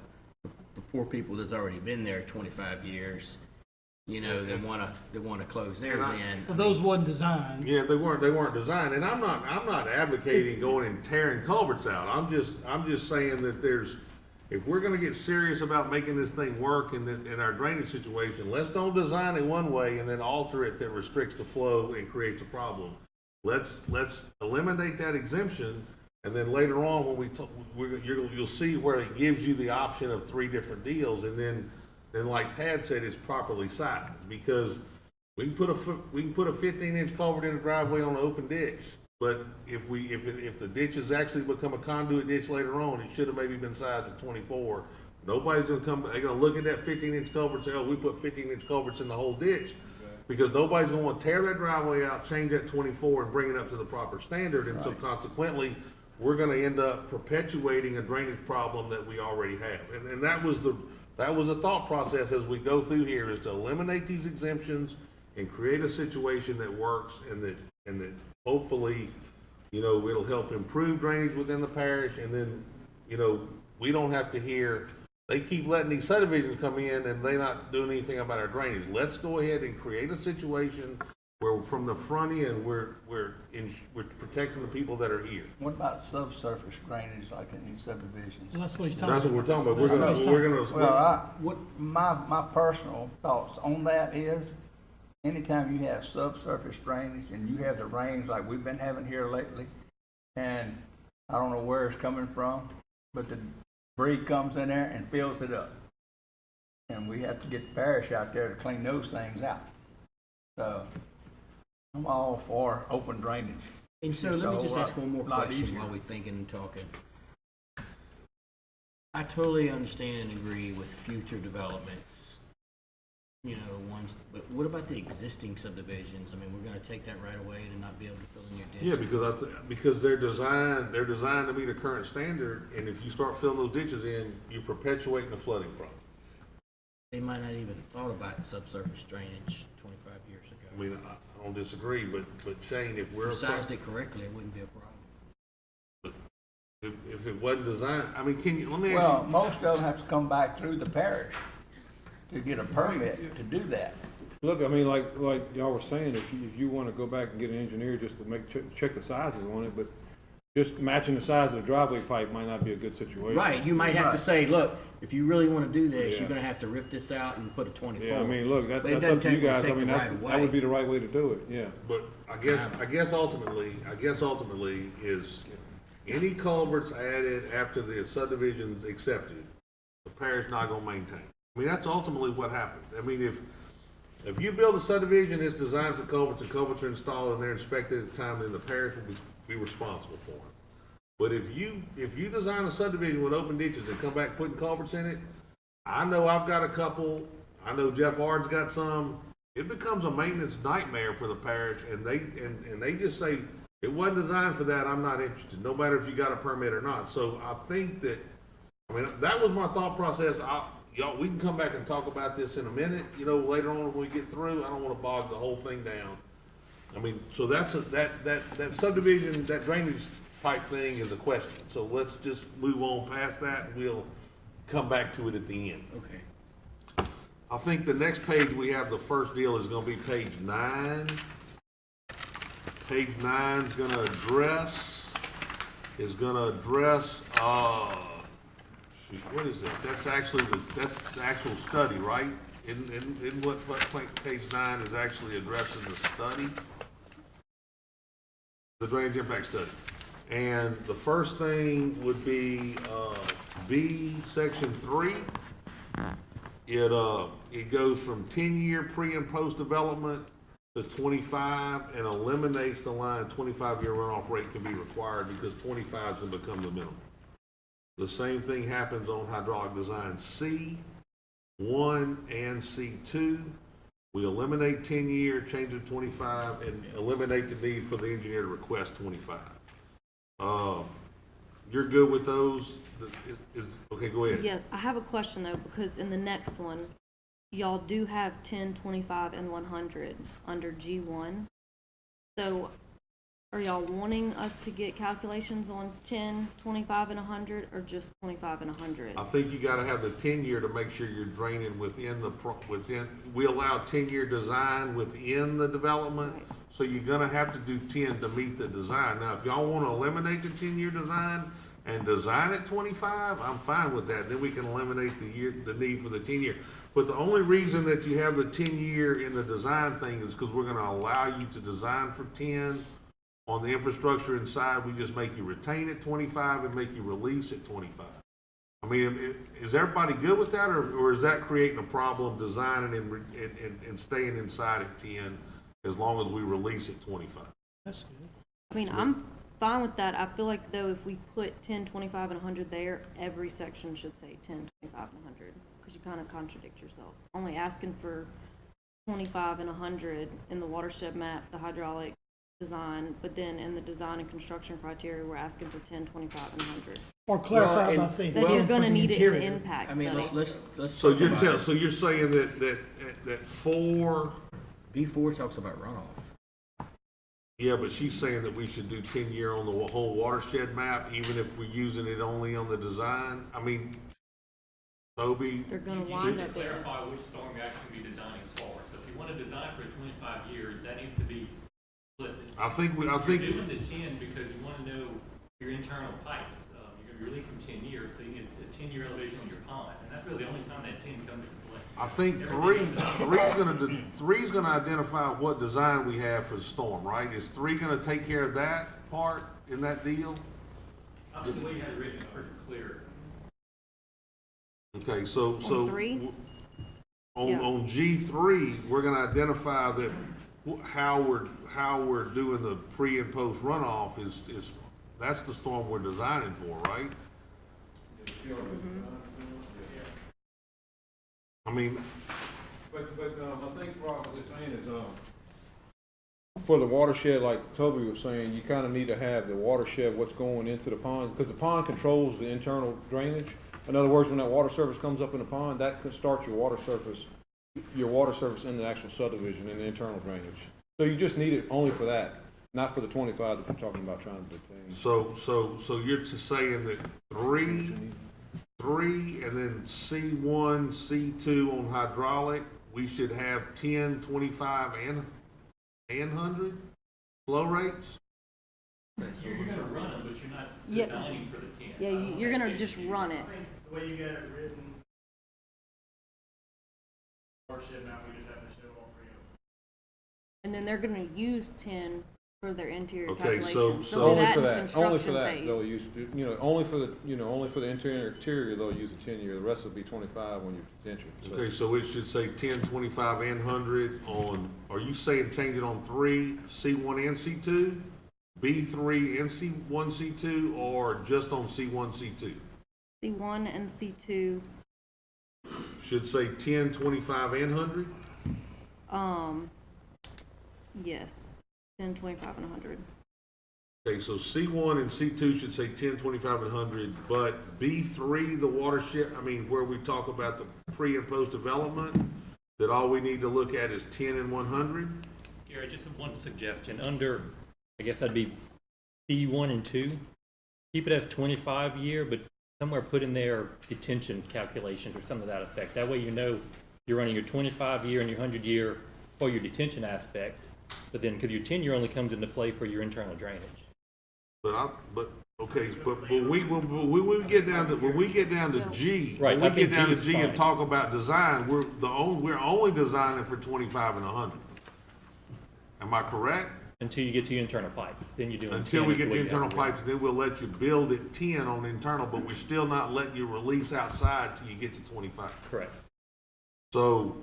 poor people that's already been there 25 years, that wanna close theirs in. Well, those wasn't designed. Yeah, they weren't designed, and I'm not advocating going and tearing culverts out. I'm just saying that if we're gonna get serious about making this thing work in our drainage situation, let's don't design it one way and then alter it that restricts the flow and creates a problem. Let's eliminate that exemption, and then later on when you'll see where it gives you the option of 3 different deals, and then like Tad said, it's properly sized, because We can put a 15-inch culvert in the driveway on an open ditch, but if the ditch has actually become a conduit ditch later on, it should have maybe been sized at 24. Nobody's gonna come, they're gonna look at that 15-inch culvert and say, oh, we put 15-inch culverts in the whole ditch. Because nobody's gonna wanna tear that driveway out, change that 24 and bring it up to the proper standard. And so consequently, we're gonna end up perpetuating a drainage problem that we already have. And that was the thought process as we go through here, is to eliminate these exemptions and create a situation that works and that hopefully, you know, it'll help improve drainage within the parish. And then, you know, we don't have to hear, they keep letting these subdivisions come in and they're not doing anything about our drainage. Let's go ahead and create a situation where from the front end, we're protecting the people that are here. What about subsurface drainage like in these subdivisions? Well, that's what he's talking That's about. what we're talking about. That's what he's Well, my personal thoughts on that is, anytime you have subsurface drainage and you have the rains like we've been having here lately, and I don't know where it's coming from, but the debris comes in there and fills it up. And we have to get the parish out there to clean those things out. So, I'm all for open drainage. And so Just let a me just whole ask one more lot question easier. while we're thinking and talking. I totally understand and agree with future developments, you know, ones, but what about the existing subdivisions? I mean, we're gonna take that right away to not be able to fill in your ditch? Yeah, because they're designed to meet a current standard, and if you start filling those ditches in, you're perpetuating the flooding problem. They might not even have thought about subsurface drainage 25 years ago. I mean, I don't disagree, but Shane, if we're. If you sized it correctly, it wouldn't be a problem. If it wasn't designed, I mean, let me ask Well, you. most of them have to come back through the parish to get a permit to do that. Look, I mean, like y'all were saying, if you wanna go back and get an engineer just to check the sizes on it, but just matching the size of the driveway pipe might not be a good situation. Right, you might have to Right. say, look, if you really wanna do this, Yeah. you're gonna have to rip this out and put a 24. Yeah, I mean, look, But it that's doesn't up to you take- guys, I take mean, the that right would way. be the right way to do it, yeah. But I guess ultimately is any culverts added after the subdivision's accepted, the parish not gonna maintain. I mean, that's ultimately what happens. I mean, if you build a subdivision that's designed for culverts and culverts are installed and they're inspected at the time, then the parish will be responsible for them. But if you design a subdivision with open ditches and come back putting culverts in it, I know I've got a couple, I know Jeff Ard's got some, it becomes a maintenance nightmare for the parish, and they just say, it wasn't designed for that, I'm not interested, no matter if you got a permit or not. So I think that, I mean, that was my thought process. Y'all, we can come back and talk about this in a minute, you know, later on when we get through. I don't wanna bog the whole thing down. I mean, so that subdivision, that drainage pipe thing is a question. So let's just move on past that, and we'll come back to it at the end. Okay. I think the next page we have, the first deal is gonna be page 9. Page 9's gonna address, shoot, what is that? That's the actual study, right? In what page 9 is actually addressing the study? The drainage impact study. And the first thing would be, B, section 3. It goes from 10-year pre and post development to 25 and eliminates the line 25-year runoff rate can be required because 25 can become the minimum. The same thing happens on hydraulic design C1 and C2. We eliminate 10-year, change it to 25, and eliminate the need for the engineer to request 25. You're good with those? Okay, go ahead. Yeah, I have a question though, because in the next one, y'all do have 10, 25, and 100 under G1. So are y'all wanting us to get calculations on 10, 25, and 100, or just 25 and 100? I think you gotta have the 10-year to make sure you're draining within we allow 10-year design within the development. Right. So you're gonna have to do 10 to meet the design. Now, if y'all wanna eliminate the 10-year design and design at 25, I'm fine with that. Then we can eliminate the need for the 10-year. But the only reason that you have the 10-year in the design thing is because we're gonna allow you to design for 10. On the infrastructure inside, we just make you retain at 25 and make you release at 25. I mean, is everybody good with that, or is that creating a problem designing and staying inside at 10 as long as we release at 25? That's good. I mean, I'm fine with that. I feel like though, if we put 10, 25, and 100 there, every section should say 10, 25, and 100, because you kind of contradict yourself. Only asking for 25 and 100 in the watershed map, the hydraulic design, but then in the design and construction criteria, we're asking for 10, 25, and 100. Or clarify Well, by and- saying. That 10 you're for gonna the need it in the interior. impact I mean, study. let's So talk about it. so you're saying that 4, B4 talks about runoff. yeah, but she's saying that we should do 10-year on the whole watershed map, even if we're using it only on the design? I mean, Toby, They're gonna You wind need up to there. clarify which storm you're actually be designing for. So if you want to design for 25 years, that needs to be explicit. I think You're doing the 10 because you want to know your internal pipes. You're going to be releasing 10 years, so you get a 10-year elevation on your pond, and that's really the only time that 10 comes into play. I think three's gonna identify what design we have for the storm, right? Is 3 gonna take care of that part in that deal? I think the way you had it written is pretty clear. Okay, so. On 3? Yeah. On G3, we're gonna identify that how we're doing the pre and post runoff is, that's the storm we're designing for, right? I mean, But, I think Rob was saying is, For the watershed, like Toby was saying, you kind of need to have the watershed, what's going into the pond, because the pond controls the internal drainage. In other words, when that water surface comes up in the pond, that could start your water surface in the actual subdivision and the internal drainage. So you just need it only for that, not for the 25 that you're talking about trying to detain. so you're just saying that 3, and then C1, C2 on hydraulic, we should have 10, 25, and 100 flow rates? You're going to run them, but you're not Yeah. designing for the 10. Yeah, you're gonna just run it. The way you got it written, watershed map, we just have to show all three of them. And then they're gonna use 10 for their interior Okay, calculations. so They'll do Only that for in that, only for construction that, phase. they'll use, only for the interior, they'll use the 10-year, the rest will be 25 when you're detention. So- Okay, so it should say 10, 25, and 100 on, are you saying change it on 3, C1 and C2? B3 and C1, C2, or just on C1, C2? C1 and C2, Should say 10, 25, and 100? yes, 10, 25, and 100. Okay, so C1 and C2 should say 10, 25, and 100, but B3, the watershed, I mean, where we talk about the pre and post development, that all we need to look at is 10 and 100? Gary, just one suggestion. Under, I guess that'd be C1 and 2. Keep it as 25 year, but somewhere put in there detention calculations or something to that effect. That way you know you're running your 25 year and your 100 year for your detention aspect, but then, because your 10 year only comes into play for your internal drainage. But when we get down to G, Right, when I we get think down G to is G and fine. talk about design, we're only designing for 25 and 100. Am I correct? Until you get to your internal pipes, then you're doing 10 Until we is the get way the you have internal it written. pipes, then we'll let you build at 10 on the internal, but we're still not letting you release outside till you get to 25. Correct. So,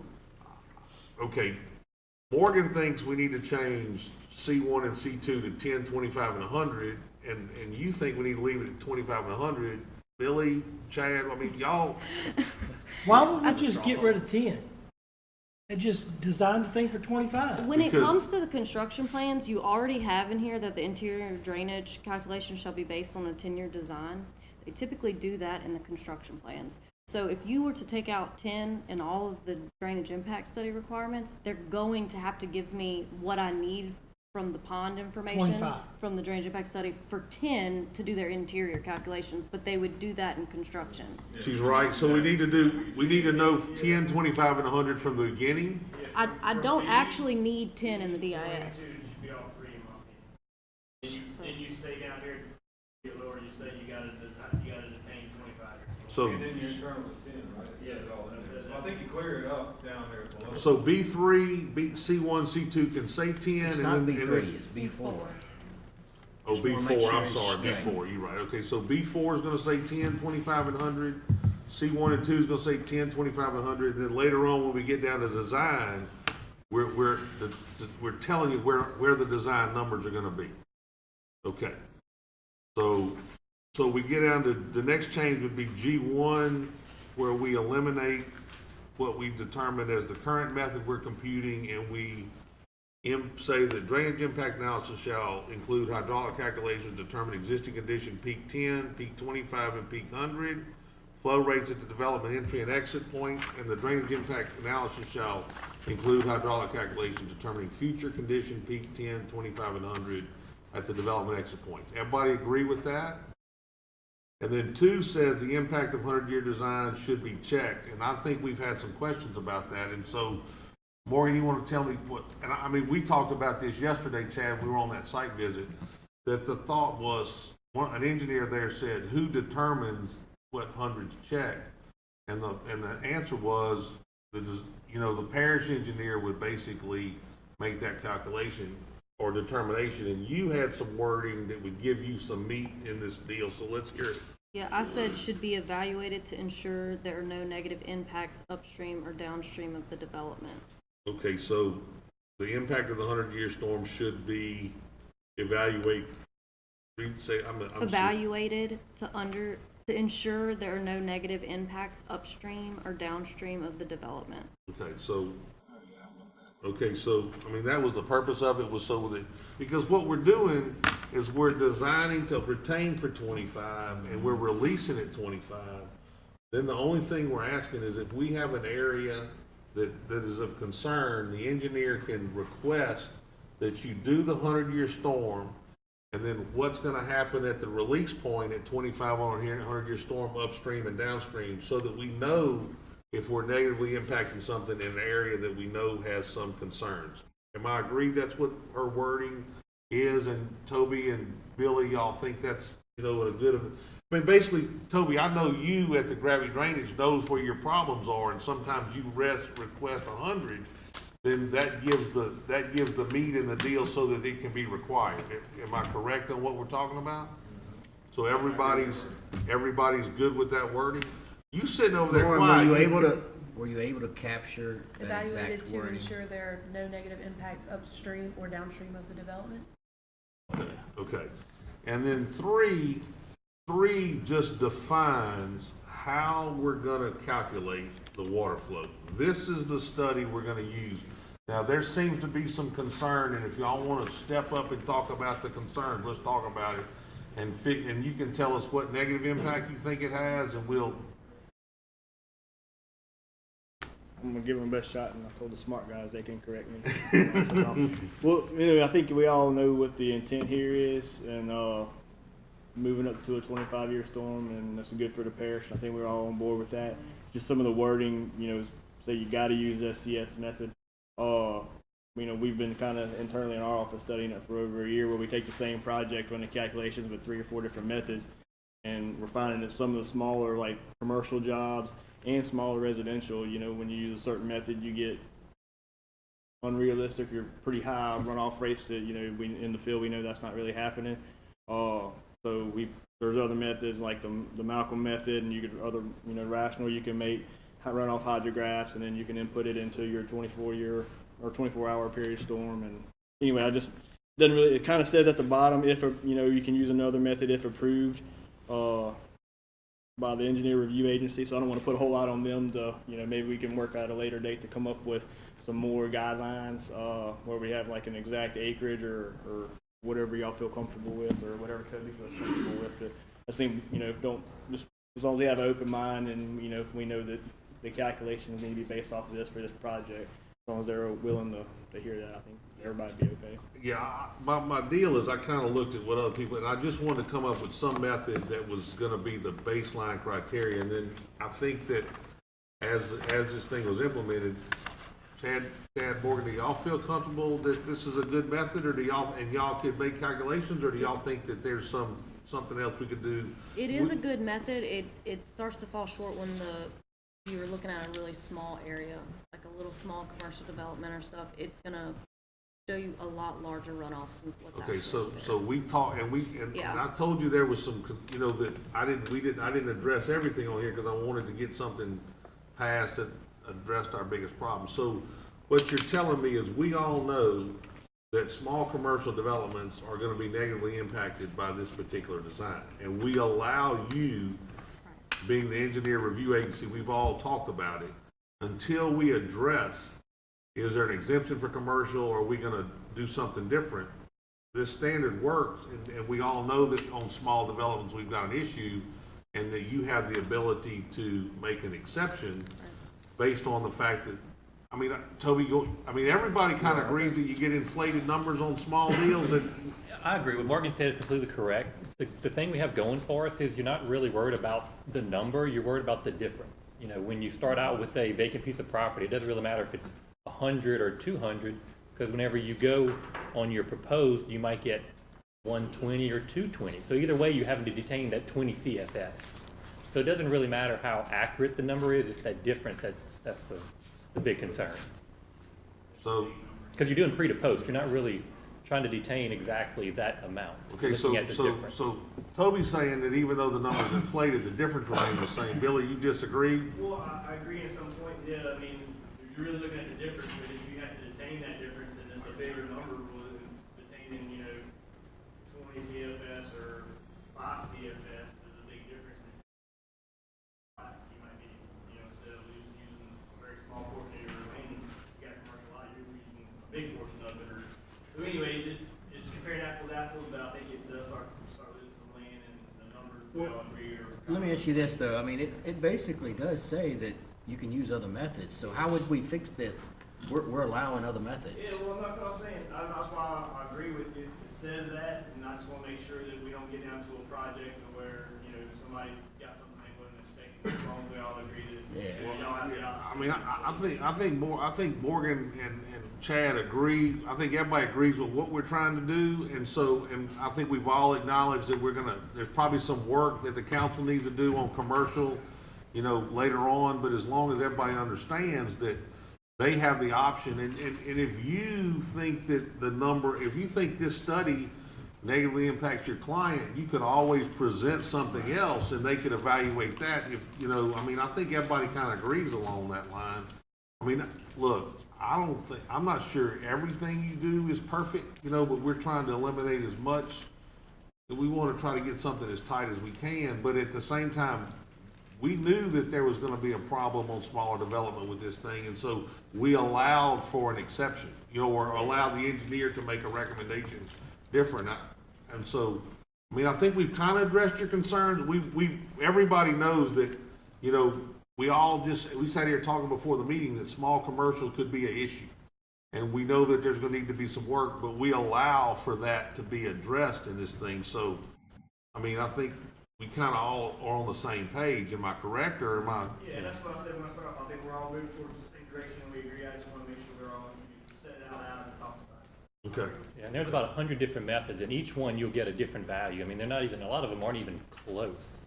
okay, Morgan thinks we need to change C1 and C2 to 10, 25, and 100, and you think we need to leave it at 25 and 100. Billy, Chad, I mean, y'all, Why would we just get rid of 10? And just design the thing for 25? When it Because- comes to the construction plans, you already have in here that the interior drainage calculation shall be based on a 10-year design. They typically do that in the construction plans. So if you were to take out 10 and all of the drainage impact study requirements, they're going to have to give me what I need from the pond information, 25. from the drainage impact study for 10 to do their interior calculations, but they would do that in construction. she's right, so we need to know 10, 25, and 100 from the beginning. I don't actually need 10 in the DIS. Two should be all three in my opinion. And you stay down here, get lower, you say you gotta detain 25 years. So, and then your internal is 10, right? It says it all in there. So I think you clear it up down there below. so B3, C1, C2 can say 10, It's and not then, B3, it's B4. oh, Just wanna make B4, sure I'm it's sorry, straight. B4, you're right. Okay, so B4 is gonna say 10, 25, and 100, C1 and 2 is gonna say 10, 25, 100, and then later on, when we get down to design, we're telling you where the design numbers are gonna be. Okay. So we get down to, the next change would be G1, where we eliminate what we've determined as the current method we're computing, and we say that drainage impact analysis shall include hydraulic calculations, determine existing condition, peak 10, peak 25, and peak 100, flow rates at the development entry and exit point, and the drainage impact analysis shall include hydraulic calculations determining future condition, peak 10, 25, and 100 at the development exit point. Everybody agree with that? And then 2 says the impact of 100-year design should be checked, and I think we've had some questions about that, and so, Morgan, you want to tell me what, and I mean, we talked about this yesterday, Chad, we were on that site visit, that the thought was, an engineer there said, who determines what hundreds check? And the answer was, the parish engineer would basically make that calculation or determination, and you had some wording that would give you some meat in this deal, so let's hear it. Yeah, I said should be evaluated to ensure there are no negative impacts upstream or downstream of the development. Okay, so the impact of the 100-year storm should be Evaluated to ensure there are no negative impacts upstream or downstream of the development. Okay, so, I mean, that was the purpose of it, was so that, because what we're doing is we're designing to retain for 25, and we're releasing at 25. Then the only thing we're asking is if we have an area that is of concern, the engineer can request that you do the 100-year storm, and then what's gonna happen at the release point at 25 on here, 100-year storm upstream and downstream, so that we know if we're negatively impacting something in an area that we know has some concerns. Am I agreed that's what her wording is? And Toby and Billy, y'all think that's, a good, I mean, basically, Toby, I know you at the gravity drainage knows where your problems are, and sometimes you request 100, then that gives the meat in the deal so that it can be required. Am I correct on what we're talking about? So everybody's good with that wording? You sitting over there Lauren, quiet. were you able to capture that Evaluated exact to wording? ensure there are no negative impacts upstream or downstream of the development? Okay. And then three just defines how we're gonna calculate the water flow. This is the study we're gonna use. Now, there seems to be some concern, and if y'all wanna step up and talk about the concerns, let's talk about it. And you can tell us what negative impact you think it has, and I'm gonna give them the best shot, and I told the smart guys they can correct me. Well, I think we all know what the intent here is, and moving up to a 25-year storm, and that's good for the parish. I think we're all on board with that. Just some of the wording, say you got to use SCS method. We've been kind of internally in our office studying it for over a year, where we take the same project, run the calculations with 3 or 4 different methods, and we're finding that some of the smaller, like commercial jobs and smaller residential, when you use a certain method, you get unrealistic or pretty high runoff rates that, in the field, we know that's not really happening. So there's other methods like the Malcolm method, and you could rational, you can make runoff hydrographs, and then you can input it into your 24-year or 24-hour period storm. And anyway, it kind of says at the bottom, if you can use another method if approved by the engineer review agency. So I don't want to put a whole lot on them to, maybe we can work out a later date to come up with some more guidelines where we have like an exact acreage or whatever y'all feel comfortable with, or whatever Toby feels comfortable with. But I think, don't just, as long as we have an open mind, and we know that the calculations need to be based off of this for this project, as long as they're willing to hear that, I think everybody'd be okay. Yeah, my deal is I kind of looked at what other people, and I just wanted to come up with some method that was going to be the baseline criteria. And then I think that as this thing was implemented, Chad Morgan, do y'all feel comfortable that this is a good method, or y'all could make calculations, or do y'all think that there's something else we could do? It is a good method. It starts to fall short when you're looking at a really small area, like a little small commercial development or stuff. It's gonna show you a lot larger runoffs than what's Okay, actually so we talked, and Yeah. I told you there was some, you know, that I didn't address everything on here because I wanted to get something passed that addressed our biggest problem. So what you're telling me is we all know that small commercial developments are gonna be negatively impacted by this particular design. And we allow you, being the engineer review agency, we've all talked about it, until we address, is there an exemption for commercial, or are we gonna do something different? This standard works, and we all know that on small developments, we've got an issue, and that you have the ability to make an exception based on the fact that, I mean, Toby, everybody kind of agrees that you get inflated numbers on small deals, and I agree. What Morgan said is completely correct. The thing we have going for us is you're not really worried about the number, you're worried about the difference. You know, when you start out with a vacant piece of property, it doesn't really matter if it's 100 or 200, because whenever you go on your proposed, you might get 120 or 220. So either way, you having to detain that 20 CFS. So it doesn't really matter how accurate the number is, it's that difference that's the big concern. so, Because you're doing pre to post, you're not really trying to detain exactly that amount. okay, You're looking at the so difference. Toby's saying that even though the number's inflated, the difference remains the same. Billy, you disagree? Well, I agree at some point, yeah, I mean, you're really looking at the difference, but if you have to detain that difference and it's a bigger number, well, detaining, you know, 20 CFS or 5 CFS is a big difference. You might be, you know, instead of using a very small portion of your remaining, you got commercial lot, you're using a big portion of it, or, so anyway, it's comparing apples to apples, but I think it does start losing some land and the numbers will agree or. Let me ask you this, though. I mean, it basically does say that you can use other methods. So how would we fix this? We're allowing other methods. Yeah, well, that's what I'm saying. That's why I agree with you. It says that, and I just want to make sure that we don't get down to a project where, you know, somebody got something they wasn't expecting wrong. We all agree that, Yeah. y'all have the option. I mean, I think Morgan and Chad agree. I think everybody agrees with what we're trying to do, and I think we've all acknowledged that there's probably some work that the council needs to do on commercial, you know, later on, but as long as everybody understands that they have the option, and if you think that if you think this study negatively impacts your client, you could always present something else and they could evaluate that. If, you know, I mean, I think everybody kind of agrees along that line. I mean, look, I'm not sure everything you do is perfect, you know, but we're trying to eliminate as much. We want to try to get something as tight as we can, but at the same time, we knew that there was gonna be a problem on smaller development with this thing, and so we allowed for an exception, you know, or allowed the engineer to make a recommendation different. And so, I mean, I think we've kind of addressed your concerns. Everybody knows that, you know, we sat here talking before the meeting that small commercial could be an issue. And we know that there's gonna need to be some work, but we allow for that to be addressed in this thing. So, I mean, I think we kind of all are on the same page. Am I correct, or am I? Yeah, and that's what I said when I started off. I think we're all moving towards the same direction. We agree. I just want to make sure we're all set it out loud and talk about it. Okay. Yeah, and there's about 100 different methods, and each one you'll get a different value. I mean, a lot of them aren't even close.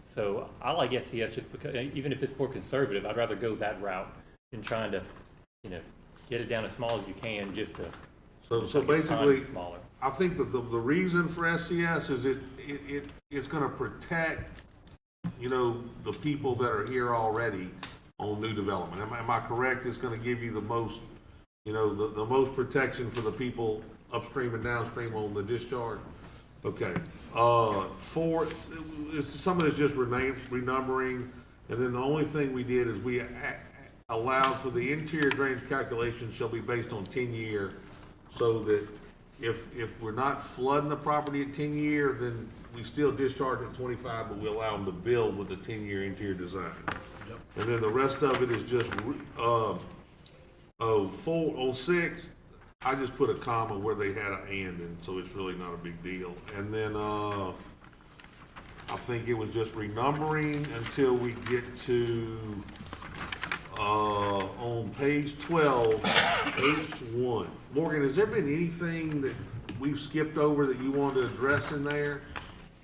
So I like SES just because, even if it's more conservative, I'd rather go that route than trying to, you know, get it down as small as you can just to. So basically, smaller. I think that the reason for SCS is it's gonna protect, you know, the people that are here already on new development. Am I correct? It's gonna give you the most, you know, the most protection for the people upstream and downstream on the discharge? Okay, some of it's just renumbering, and then the only thing we did is we allowed for the interior drainage calculation shall be based on 10-year, so that if we're not flooding the property at 10-year, then we still discharge at 25, but we allow them to build with the 10-year interior design. And then the rest of it is just, on 6, I just put a comma where they had an and, and so it's really not a big deal. And then, I think it was just renumbering until we get to, on page 12, H1. Morgan, has there been anything that we've skipped over that you wanted to address in there?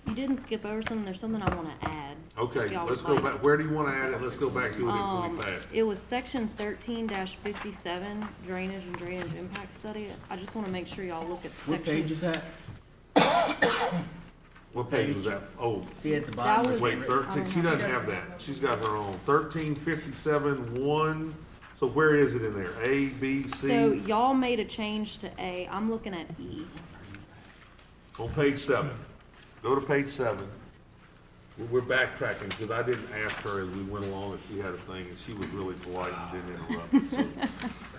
You didn't skip over something. There's something I want to add. Okay, y'all let's would go like. back, where do you wanna add it? Let's go back to it if we pass. It was section 13-57, drainage and drainage impact study. I just wanna make sure y'all look at What page section. is that? What page was that? Oh, See at the That bottom? was- wait, I 13, don't she know. doesn't have that. She's got her own. 1357-1, so where is it in there? A, B, So C? y'all made a change to A. I'm looking at E. On page 7. Go to page 7. We're backtracking because I didn't ask her as we went along if she had a thing, and she was really polite and didn't interrupt.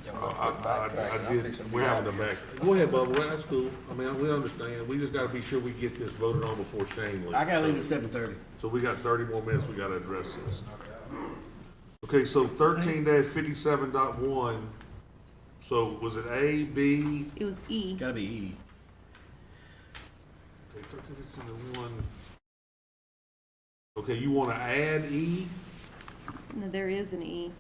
So, I did, we're having to back, go ahead, Bubba, well, that's cool. I mean, we understand. We just gotta be sure we get this voted on before Shane leaves. I gotta leave at So- 7:30. So we got 30 more minutes, we gotta address this. Okay, so 13-57.1, so was it A, B? It was E. Gotta be E. Okay, 13-57.1. Okay, you wanna add E? No, there is an E.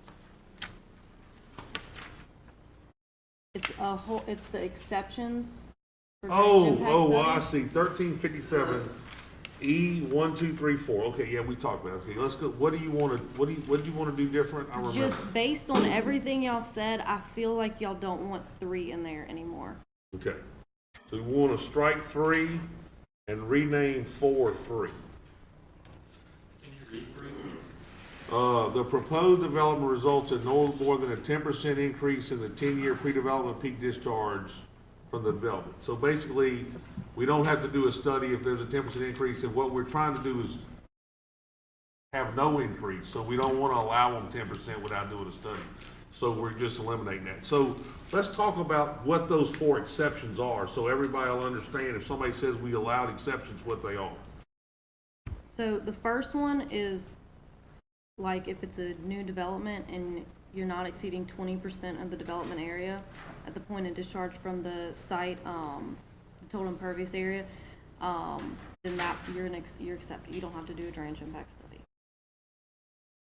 It's a whole, it's the exceptions. for drainage impact Oh, I studies. see, 1357, E, 1, 2, 3, 4. Okay, yeah, we talked about it. Okay, let's go, what do you wanna do different? I remember. Just based on everything y'all said, I feel like y'all don't want 3 in there anymore. Okay, so you wanna strike 3 and rename 4 3. The proposed development results in no more than a 10% increase in the 10-year pre-development peak discharge from the development. So basically, we don't have to do a study if there's a 10% increase, and what we're trying to do is have no increase, so we don't wanna allow them 10% without doing a study. So we're just eliminating that. So let's talk about what those 4 exceptions are, so everybody will understand if somebody says we allowed exceptions, what they are. So the first one is, like, if it's a new development and you're not exceeding 20% of the development area at the point of discharge from the site, the total impervious area, then that, you're accepted. You don't have to do a drainage impact study.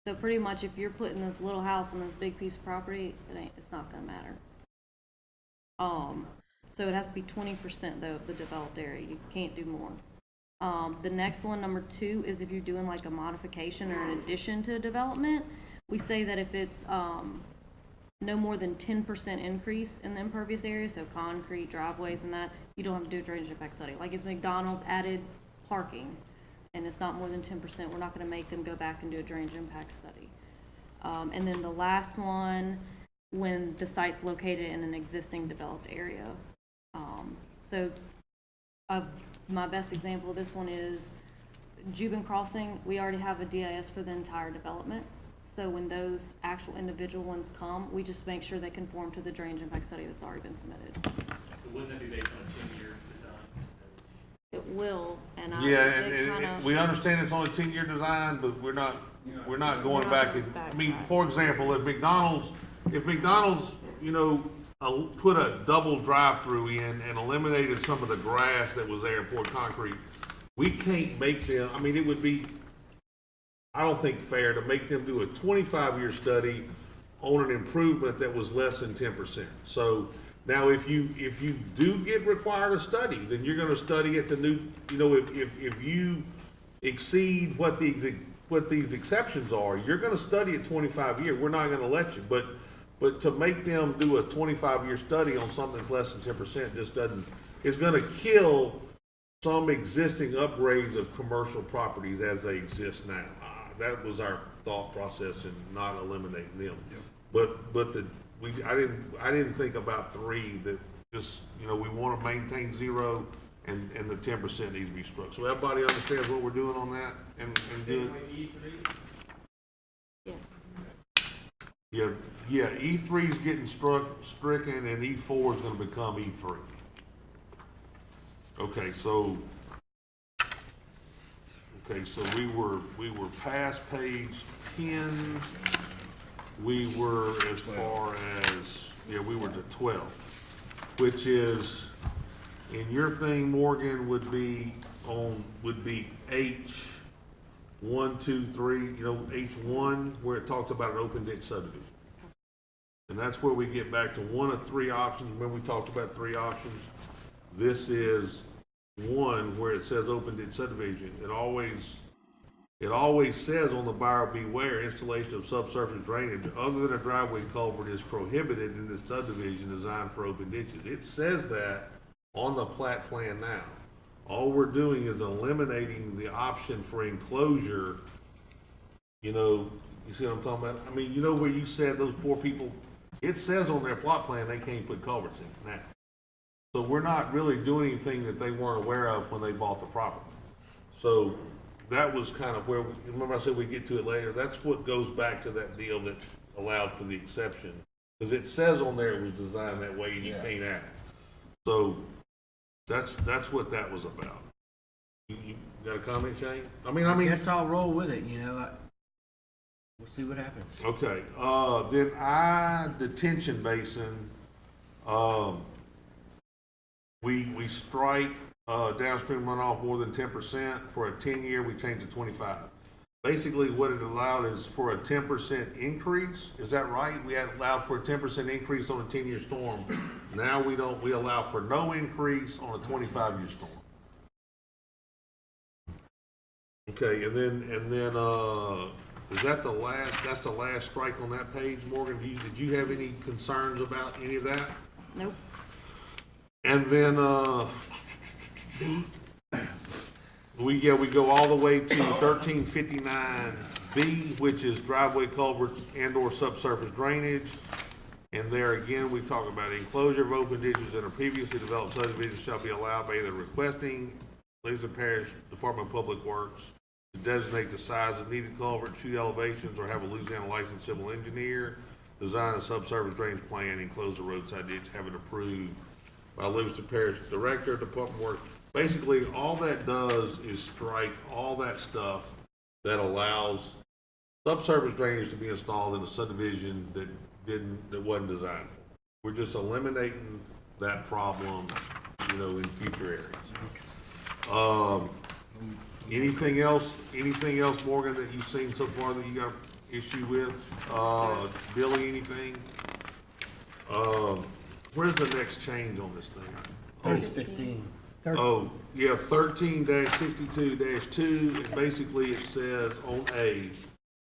So pretty much if you're putting this little house on this big piece of property, it's not gonna matter. So it has to be 20% though of the developed area. You can't do more. The next one, number 2, is if you're doing like a modification or an addition to a development. We say that if it's no more than 10% increase in the impervious area, so concrete, driveways and that, you don't have to do a drainage impact study. Like if McDonald's added parking and it's not more than 10%, we're not gonna make them go back and do a drainage impact study. And then the last one, when the site's located in an existing developed area. My best example of this one is Jubin Crossing. We already have a DIS for the entire development. So when those actual individual ones come, we just make sure they conform to the drainage impact study that's already been submitted. Wouldn't that be based on a 10-year design? It will, and Yeah, they and kinda, we understand it's only 10-year design, but we're not going back and, I mean, for example, if McDonald's, you know, put a double drive-through in and eliminated some of the grass that was there and poured concrete, we can't make them, I mean, it would be, I don't think fair to make them do a 25-year study on an improvement that was less than 10%. So now if you do get required a study, then you're gonna study at the new, you know, if you exceed what these exceptions are, you're gonna study at 25-year. We're not gonna let you, but to make them do a 25-year study on something that's less than 10% just doesn't, it's gonna kill some existing upgrades of commercial properties as they exist now. That was our thought process in not eliminating them. But I didn't think about 3, that just, you know, we wanna maintain 0 and the 10% needs to be struck. So everybody understands what we're doing on that and good? yeah. Yeah, E3 is getting stricken, and E4 is gonna become E3. Okay, so we were past page 10. We were as far as, we were to 12, which is, in your thing, Morgan, would be H 1, 2, 3, you know, H1, where it talks about an open ditch subdivision. And that's where we get back to one of 3 options. Remember we talked about 3 options? This is one where it says open ditch subdivision. it always says on the buyer beware, installation of subsurface drainage other than a driveway culvert is prohibited in the subdivision designed for open ditches. It says that on the plat plan now. All we're doing is eliminating the option for enclosure. You know, you see what I'm talking about? I mean, you know where you said those poor people, it says on their plot plan they can't put culverts in now. So we're not really doing anything that they weren't aware of when they bought the property. So that was kind of where, remember I said we get to it later? That's what goes back to that deal that allowed for the exception. Because it says on there it was designed that way and you can't add it. So that's what that was about. You got a comment, Shane? I guess I'll roll with it, you know, we'll see what happens. Okay, then detention basin, we strike, downstream runoff more than 10%. For a 10-year, we changed to 25. Basically, what it allowed is for a 10% increase, is that right? We had allowed for a 10% increase on a 10-year storm. Now we allow for no increase on a 25-year storm. Okay, and then, is that that's the last strike on that page, Morgan? Did you have any concerns about any of that? Nope. And then, we go all the way to 1359B, which is driveway culverts and or subsurface drainage. And there again, we talk about enclosure of open ditches in a previously developed subdivision shall be allowed by either requesting Livingston Parish Department of Public Works to designate the size of needed culvert, shoot elevations, or have a Louisiana licensed civil engineer design a subsurface drainage plan, enclose the roadside ditch, have it approved by Livingston Parish Director of Department of Works. Basically, all that does is strike all that stuff that allows subsurface drainage to be installed in a subdivision that wasn't designed for. We're just eliminating that problem, you know, in future areas. Anything else, Morgan, that you've seen so far that you got issue with? Billy, anything? Where's the next change on this thing? Page 15. Oh, yeah, 13-62-2, and basically it says on A,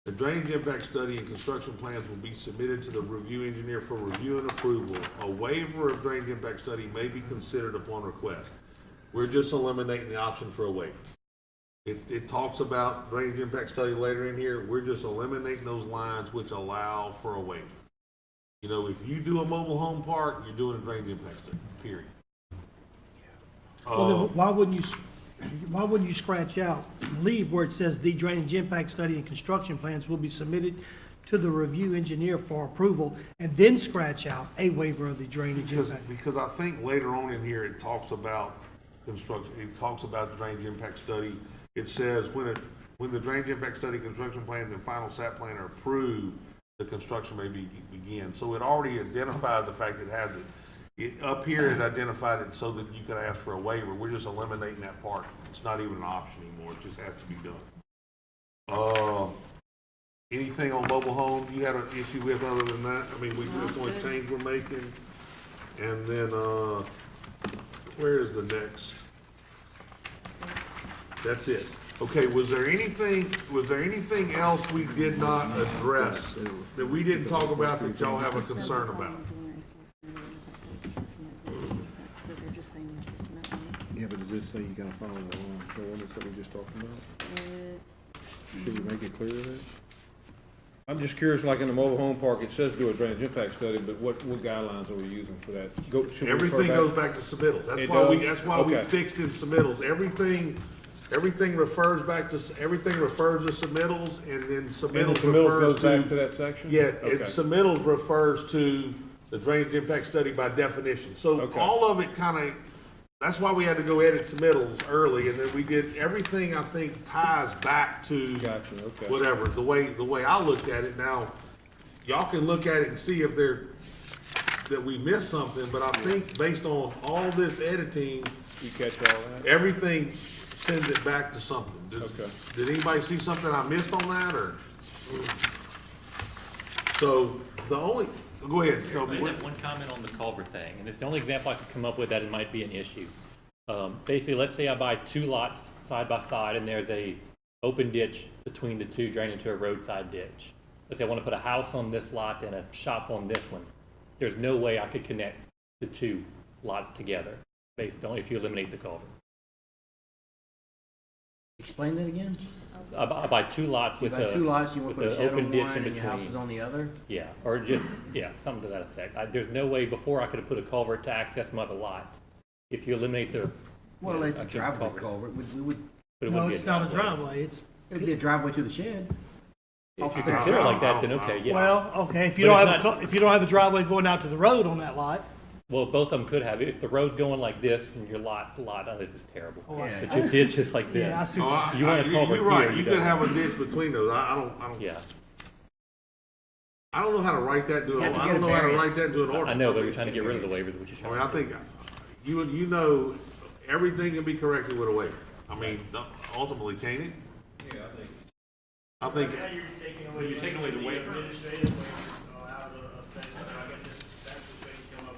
the drainage impact study and construction plans will be submitted to the review engineer for review and approval. A waiver of drainage impact study may be considered upon request. We're just eliminating the option for a waiver. It talks about drainage impact study later in here. We're just eliminating those lines which allow for a waiver. You know, if you do a mobile home park, you're doing a drainage impact study, period. Well, then why wouldn't you scratch out, leave where it says the drainage impact study and construction plans will be submitted to the review engineer for approval, and then scratch out a waiver of the drainage impact? Because I think later on in here, it talks about construction, it talks about the drainage impact study. It says when the drainage impact study, construction plans, and final site plan are approved, the construction may begin. So it already identifies the fact it has it. Up here, it identified it so that you could ask for a waiver. We're just eliminating that part. It's not even an option anymore. It just has to be done. Anything on mobile home you had an issue with other than that? I mean, that's the only change we're making. And then, where is the next? That's it. Okay, was there anything else we did not address that we didn't talk about that y'all have a concern about? Yeah, but does this say you gotta follow the ordinance that we just talked about? Should we make it clear that? I'm just curious, like in the mobile home park, it says do a drainage impact study, but what guidelines are we using for that? Should we refer Everything back- goes back to submittals. It does? That's why we Okay. fixed in submittals. Everything refers to submittals, and then And the submittals submittals refers goes back to to, that section? yeah, Okay. submittals refers to the drainage impact study by definition. So Okay. all of it kinda, that's why we had to go edit submittals early, and then we did, everything I think ties back to Gotcha, okay. whatever, the way I looked at it. Now, y'all can look at it and see if that we missed something, but I think based on all this editing, You catch all that? everything sends it back to something. Okay. Did anybody see something I missed on that, or? So, go ahead, I Toby. just have one comment on the culvert thing, and it's the only example I could come up with that it might be an issue. Basically, let's say I buy two lots side by side, and there's a open ditch between the two draining into a roadside ditch. Let's say I want to put a house on this lot and a shop on this one. There's no way I could connect the two lots together based on if you eliminate the culvert. Explain that again? So I buy two lots with You buy two lots, you want to with put a the shed open on ditch one in and your house is between. on the other? Yeah, or just, yeah, something to that effect. There's no way before I could have put a culvert to access my other lot. If you eliminate the. Well, yeah, it's a I couldn't driveway culvert it, culvert, we would, but it No, wouldn't be it's not a driveway. driveway, it's, it would be a driveway to the shed. If you consider it like that, then okay, yeah. well, okay, if you But don't it's have, if you don't have a driveway going out to the road on that lot. Well, both of them could have. If the road's going like this and your lot, oh, this is terrible. Oh, I Yeah. see. It's just like this. Yeah, I see Oh, what You want a culvert you're right, here, you you could don't. have a ditch between those, I don't, Yeah, I don't know how to write that into, You have to I get don't a know how to write variance. that into an ordinance. I know, but we're trying to get rid of the waivers, which is I mean, trying I think, you know, everything can be corrected with a waiver. I mean, ultimately, can't it? Yeah, I think. I think, you're just taking away. You're taking away the waiver. Administrative waiver, out of things, so I guess that's the way to come up.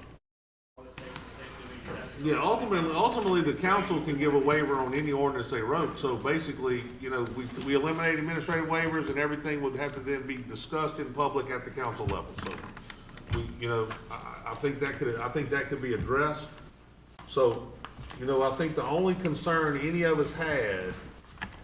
All the states do yeah, ultimately, the council can give a waiver on any ordinance they wrote. So basically, you know, we eliminate administrative waivers and everything would have to then be discussed in public at the council level. So, you know, I think that could be addressed. So, you know, I think the only concern any of us had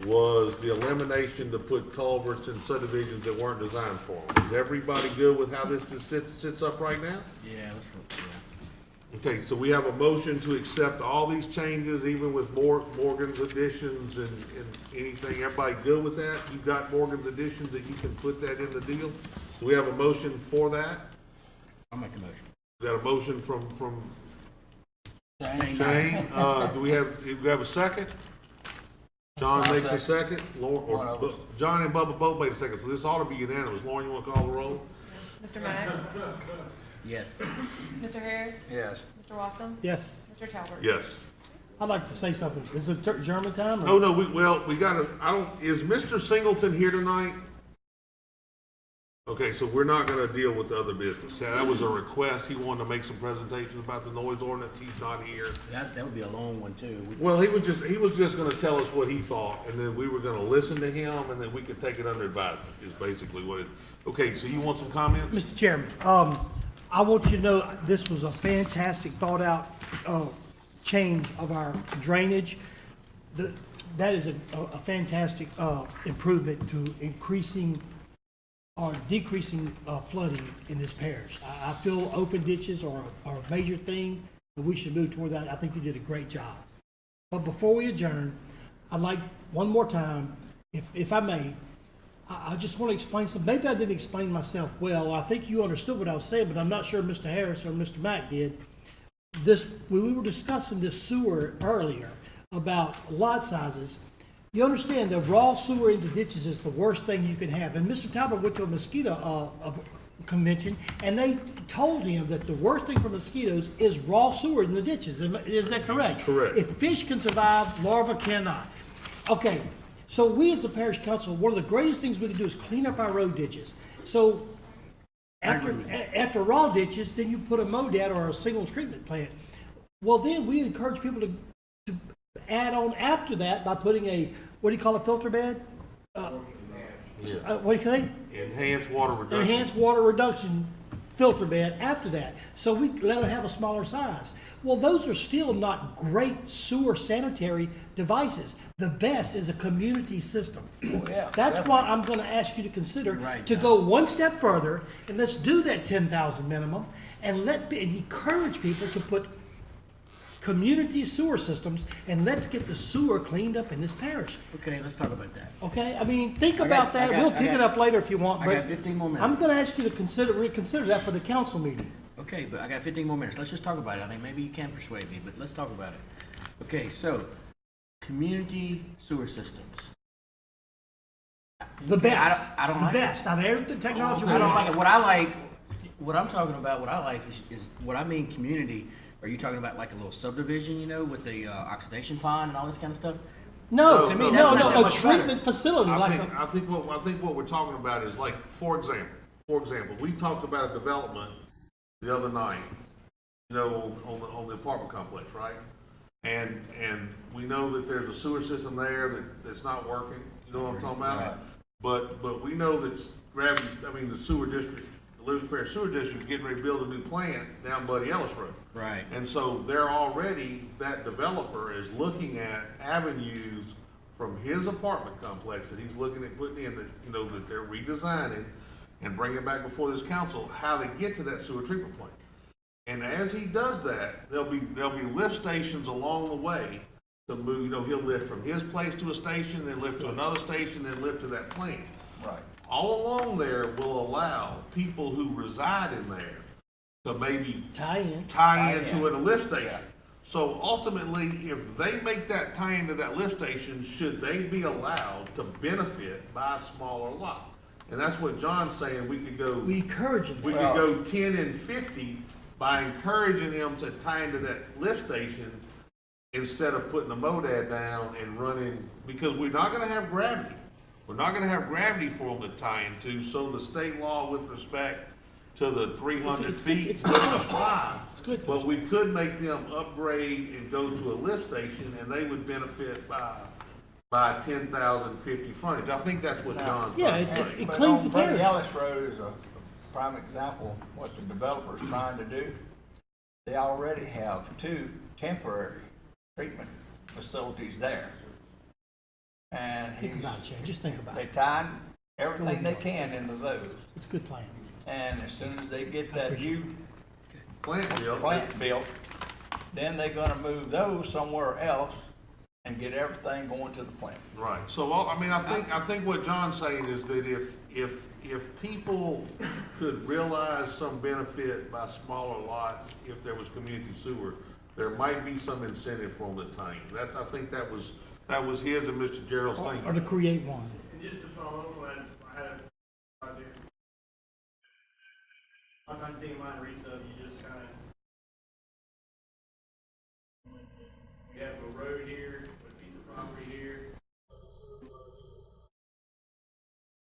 was the elimination to put culverts in subdivisions that weren't designed for them. Is everybody good with how this just sits up right now? Yeah, that's right, Okay, so we have a motion to accept all these changes, even with Morgan's additions and anything. Everybody good with that? You got Morgan's additions that you can put that in the deal? Do we have a motion for that? I'll make a motion. We got a motion from Shane? Shane. Do we have a second? John makes a second. Lauren, John and Bubba both made a second, so this ought to be unanimous. Lauren, you want to call the roll? Mr. Mack? Yes. Mr. Harris? Yes. Mr. Wassom? Yes, Mr. Talbert? Yes. I'd like to say something. Is it German time? Oh, no, we gotta, is Mr. Singleton here tonight? Okay, so we're not gonna deal with the other business. Yeah, that was a request. He wanted to make some presentations about the noise ordinance. He's not here. That would be a long one too. Well, he was just gonna tell us what he thought, and then we were gonna listen to him, and then we could take it under advisement, is basically what it, okay, so you want some comments? Mr. Chairman, I want you to know this was a fantastic thought-out change of our drainage. That is a fantastic improvement to increasing or decreasing flooding in this parish. I feel open ditches are a major thing, and we should move toward that. I think you did a great job. But before we adjourn, I'd like, one more time, if I may, I just want to explain something. Maybe I didn't explain myself well. I think you understood what I was saying, but I'm not sure Mr. Harris or Mr. Mack did. When we were discussing this sewer earlier about lot sizes, you understand that raw sewer into ditches is the worst thing you can have. And Mr. Talbot went to a mosquito convention, and they told him that the worst thing for mosquitoes is raw sewer in the ditches. Is that correct? Correct. If fish can survive, larvae cannot. Okay, so we as a parish council, one of the greatest things we can do is clean up our road ditches. So after raw ditches, then you put a MODAT or a single treatment plant. Well, then we encourage people to add on after that by putting a, what do you call a filter bed? What do you think? Enhanced water reduction. Enhanced water reduction filter bed after that. So we let them have a smaller size. Well, those are still not great sewer sanitary devices. The best is a community system. yeah, That's why I'm gonna ask you to consider Right, to John. go one step further, and let's do that 10,000 minimum, and and encourage people to put community sewer systems, and let's get the sewer cleaned up in this parish. Okay, let's talk about that. Okay, I mean, think I about got- that. I got- We'll I pick got- it up later if you want, I but got 15 more minutes. I'm gonna ask you to reconsider that for the council meeting. Okay, but I got 15 more minutes. Let's just talk about it. I think maybe you can persuade me, but let's talk about it. Okay, so community sewer systems. The best. I don't the like it. best. Not every technology we I don't like have. it. What I like, what I'm talking about, what I like is what I mean community. Are you talking about like a little subdivision, you know, with the oxidation pond and all this kind of stuff? No, To me, no, that's no, not that a much better. treatment facility like a, I think what we're talking about is like, for example, we talked about a development the other night, you know, on the apartment complex, right? And we know that there's a sewer system there that's not working, You know what I'm talking about? Right. But we know that gravity, I mean, the sewer district, the Livingston Parish Sewer District is getting ready to build a new plant down Buddy Ellis Road. Right. And so they're already, that developer is looking at avenues from his apartment complex that he's looking at putting in that, you know, that they're redesigning and bringing back before this council, how to get to that sewer treatment plant. And as he does that, there'll be lift stations along the way to move, you know, he'll lift from his place to a station, then lift to another station, then lift to that plant. Right. All along there will allow people who reside in there to maybe Tie in. tie into in. a lift station. Yeah. So ultimately, if they make that tie into that lift station, should they be allowed to benefit by a smaller lot? And that's what John's saying, we could go, We encourage them. we could go 10 and 50 by encouraging them to tie into that lift station instead of putting a MODAD down and running, because we're not gonna have gravity. We're not gonna have gravity for them to tie into, so the state law with respect to the 300 It's- feet it's wouldn't good. apply. It's good. But we could make them upgrade and go to a lift station, and they would benefit by 10,000 50 frontage. I think that's what John's Yeah, trying to it's- say. it But cleans on the Buddy parish. Ellis Road is a prime example, what the developer's trying to do. They already have 2 temporary treatment facilities there. And Think about it, Shane, just think about they it. tie everything they can into those. It's a good plan. And as soon as they get that new Plant deal. plant built, then they're gonna move those somewhere else and get everything going to the plant. Right, so, I mean, I think what John's saying is that if people could realize some benefit by smaller lots, if there was community sewer, there might be some incentive for them to tie in. That's, I think that was his and Mr. Gerald's Or to thinking. create one. And just to follow up, when I had a project, a lot of times thinking mine resub, you just kind of, you have a road here, a piece of property here.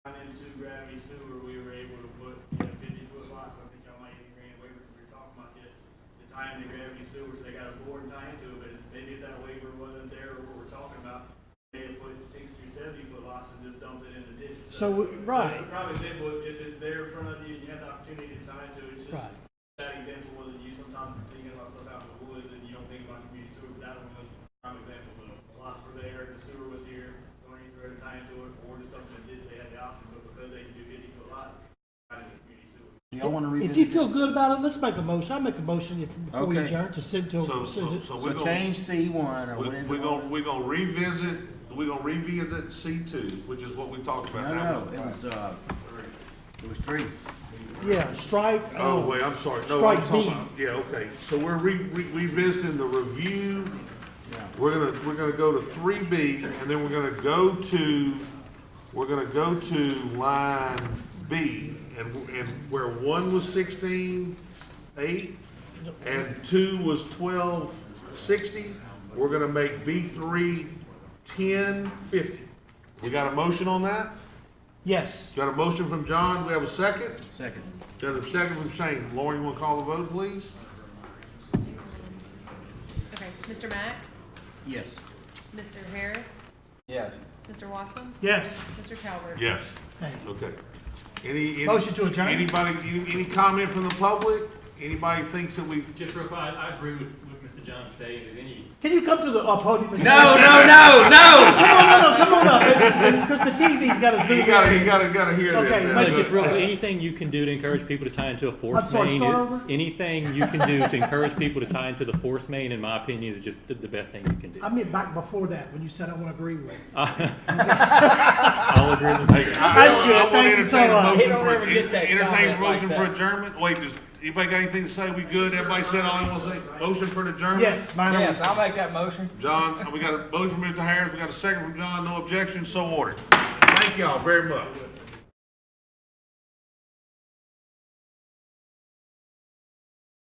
Into gravity sewer, we were able to put, 50-foot lots, I think y'all might even grant a waiver, because we were talking about this, to tie into gravity sewer, so they got a board and tie into it, but maybe if that waiver wasn't there, or what we're talking about, they had put 60 or 70-foot lots and just dumped it in the ditch. So, right. So probably did, but if it's there in front of you, and you have the opportunity to tie into it, it's just, Right. that example wasn't you, sometimes you're thinking about stuff out in the woods, and you don't think about community sewer, but that one was a prime example, the lots were there, the sewer was here, going either to tie into it, or just dumped in the ditch, they had the option, but because they can do 50-foot lots, tie into community sewer. Y'all wanna If you feel good about it, let's make a motion. I'll make a motion before we Okay. adjourn to send to. So we're So gonna, change C1, or what is it? we're gonna revisit C2, which is what we talked about. That No, was- it was 3. Yeah, strike. Oh, wait, I'm sorry. No, Strike I'm talking B. about, yeah, okay. So we're revisiting the review. Yeah. We're gonna go to 3B, and then we're gonna go to line B, and where 1 was 16.8 and 2 was 12.60, we're gonna make B3 10.50. We got a motion on that? Yes. Got a motion from John, do we have a second? Second. Got a second from Shane. Lauren, you wanna call the vote, please? Okay, Mr. Mack, Yes. Mr. Harris, Yes. Mr. Wascom, Yes. Mr. Calvert. Yes. Hey. Okay. Any Motion to adjourn? Anybody, any comment from the public? Anybody thinks that we, Just real quick, I agree with Mr. John saying, is any, Can you come to the podium? And No, say- no, no, no! Come on up, because the TV's got to zoom you in. gotta hear this. Okay, now. make just real quick, anything you can do to encourage people to tie into a force I'm sorry, main, start over? anything you can do to encourage people to tie into the force main, in my opinion, is just the best thing you can do. I meant back before that, when you said I want to agree with. I'll agree with you. That's good. Thank you so much. He don't ever get that Entertain comment a motion like for that. adjournment? Wait, does anybody got anything to say? We good? Everybody said all they want to say? Motion for adjournment? Yes, mine Yes, was. I'll make that motion. John, we got a motion from Mr. Harris, we got a second from John, no objection, so ordered. Thank y'all very much.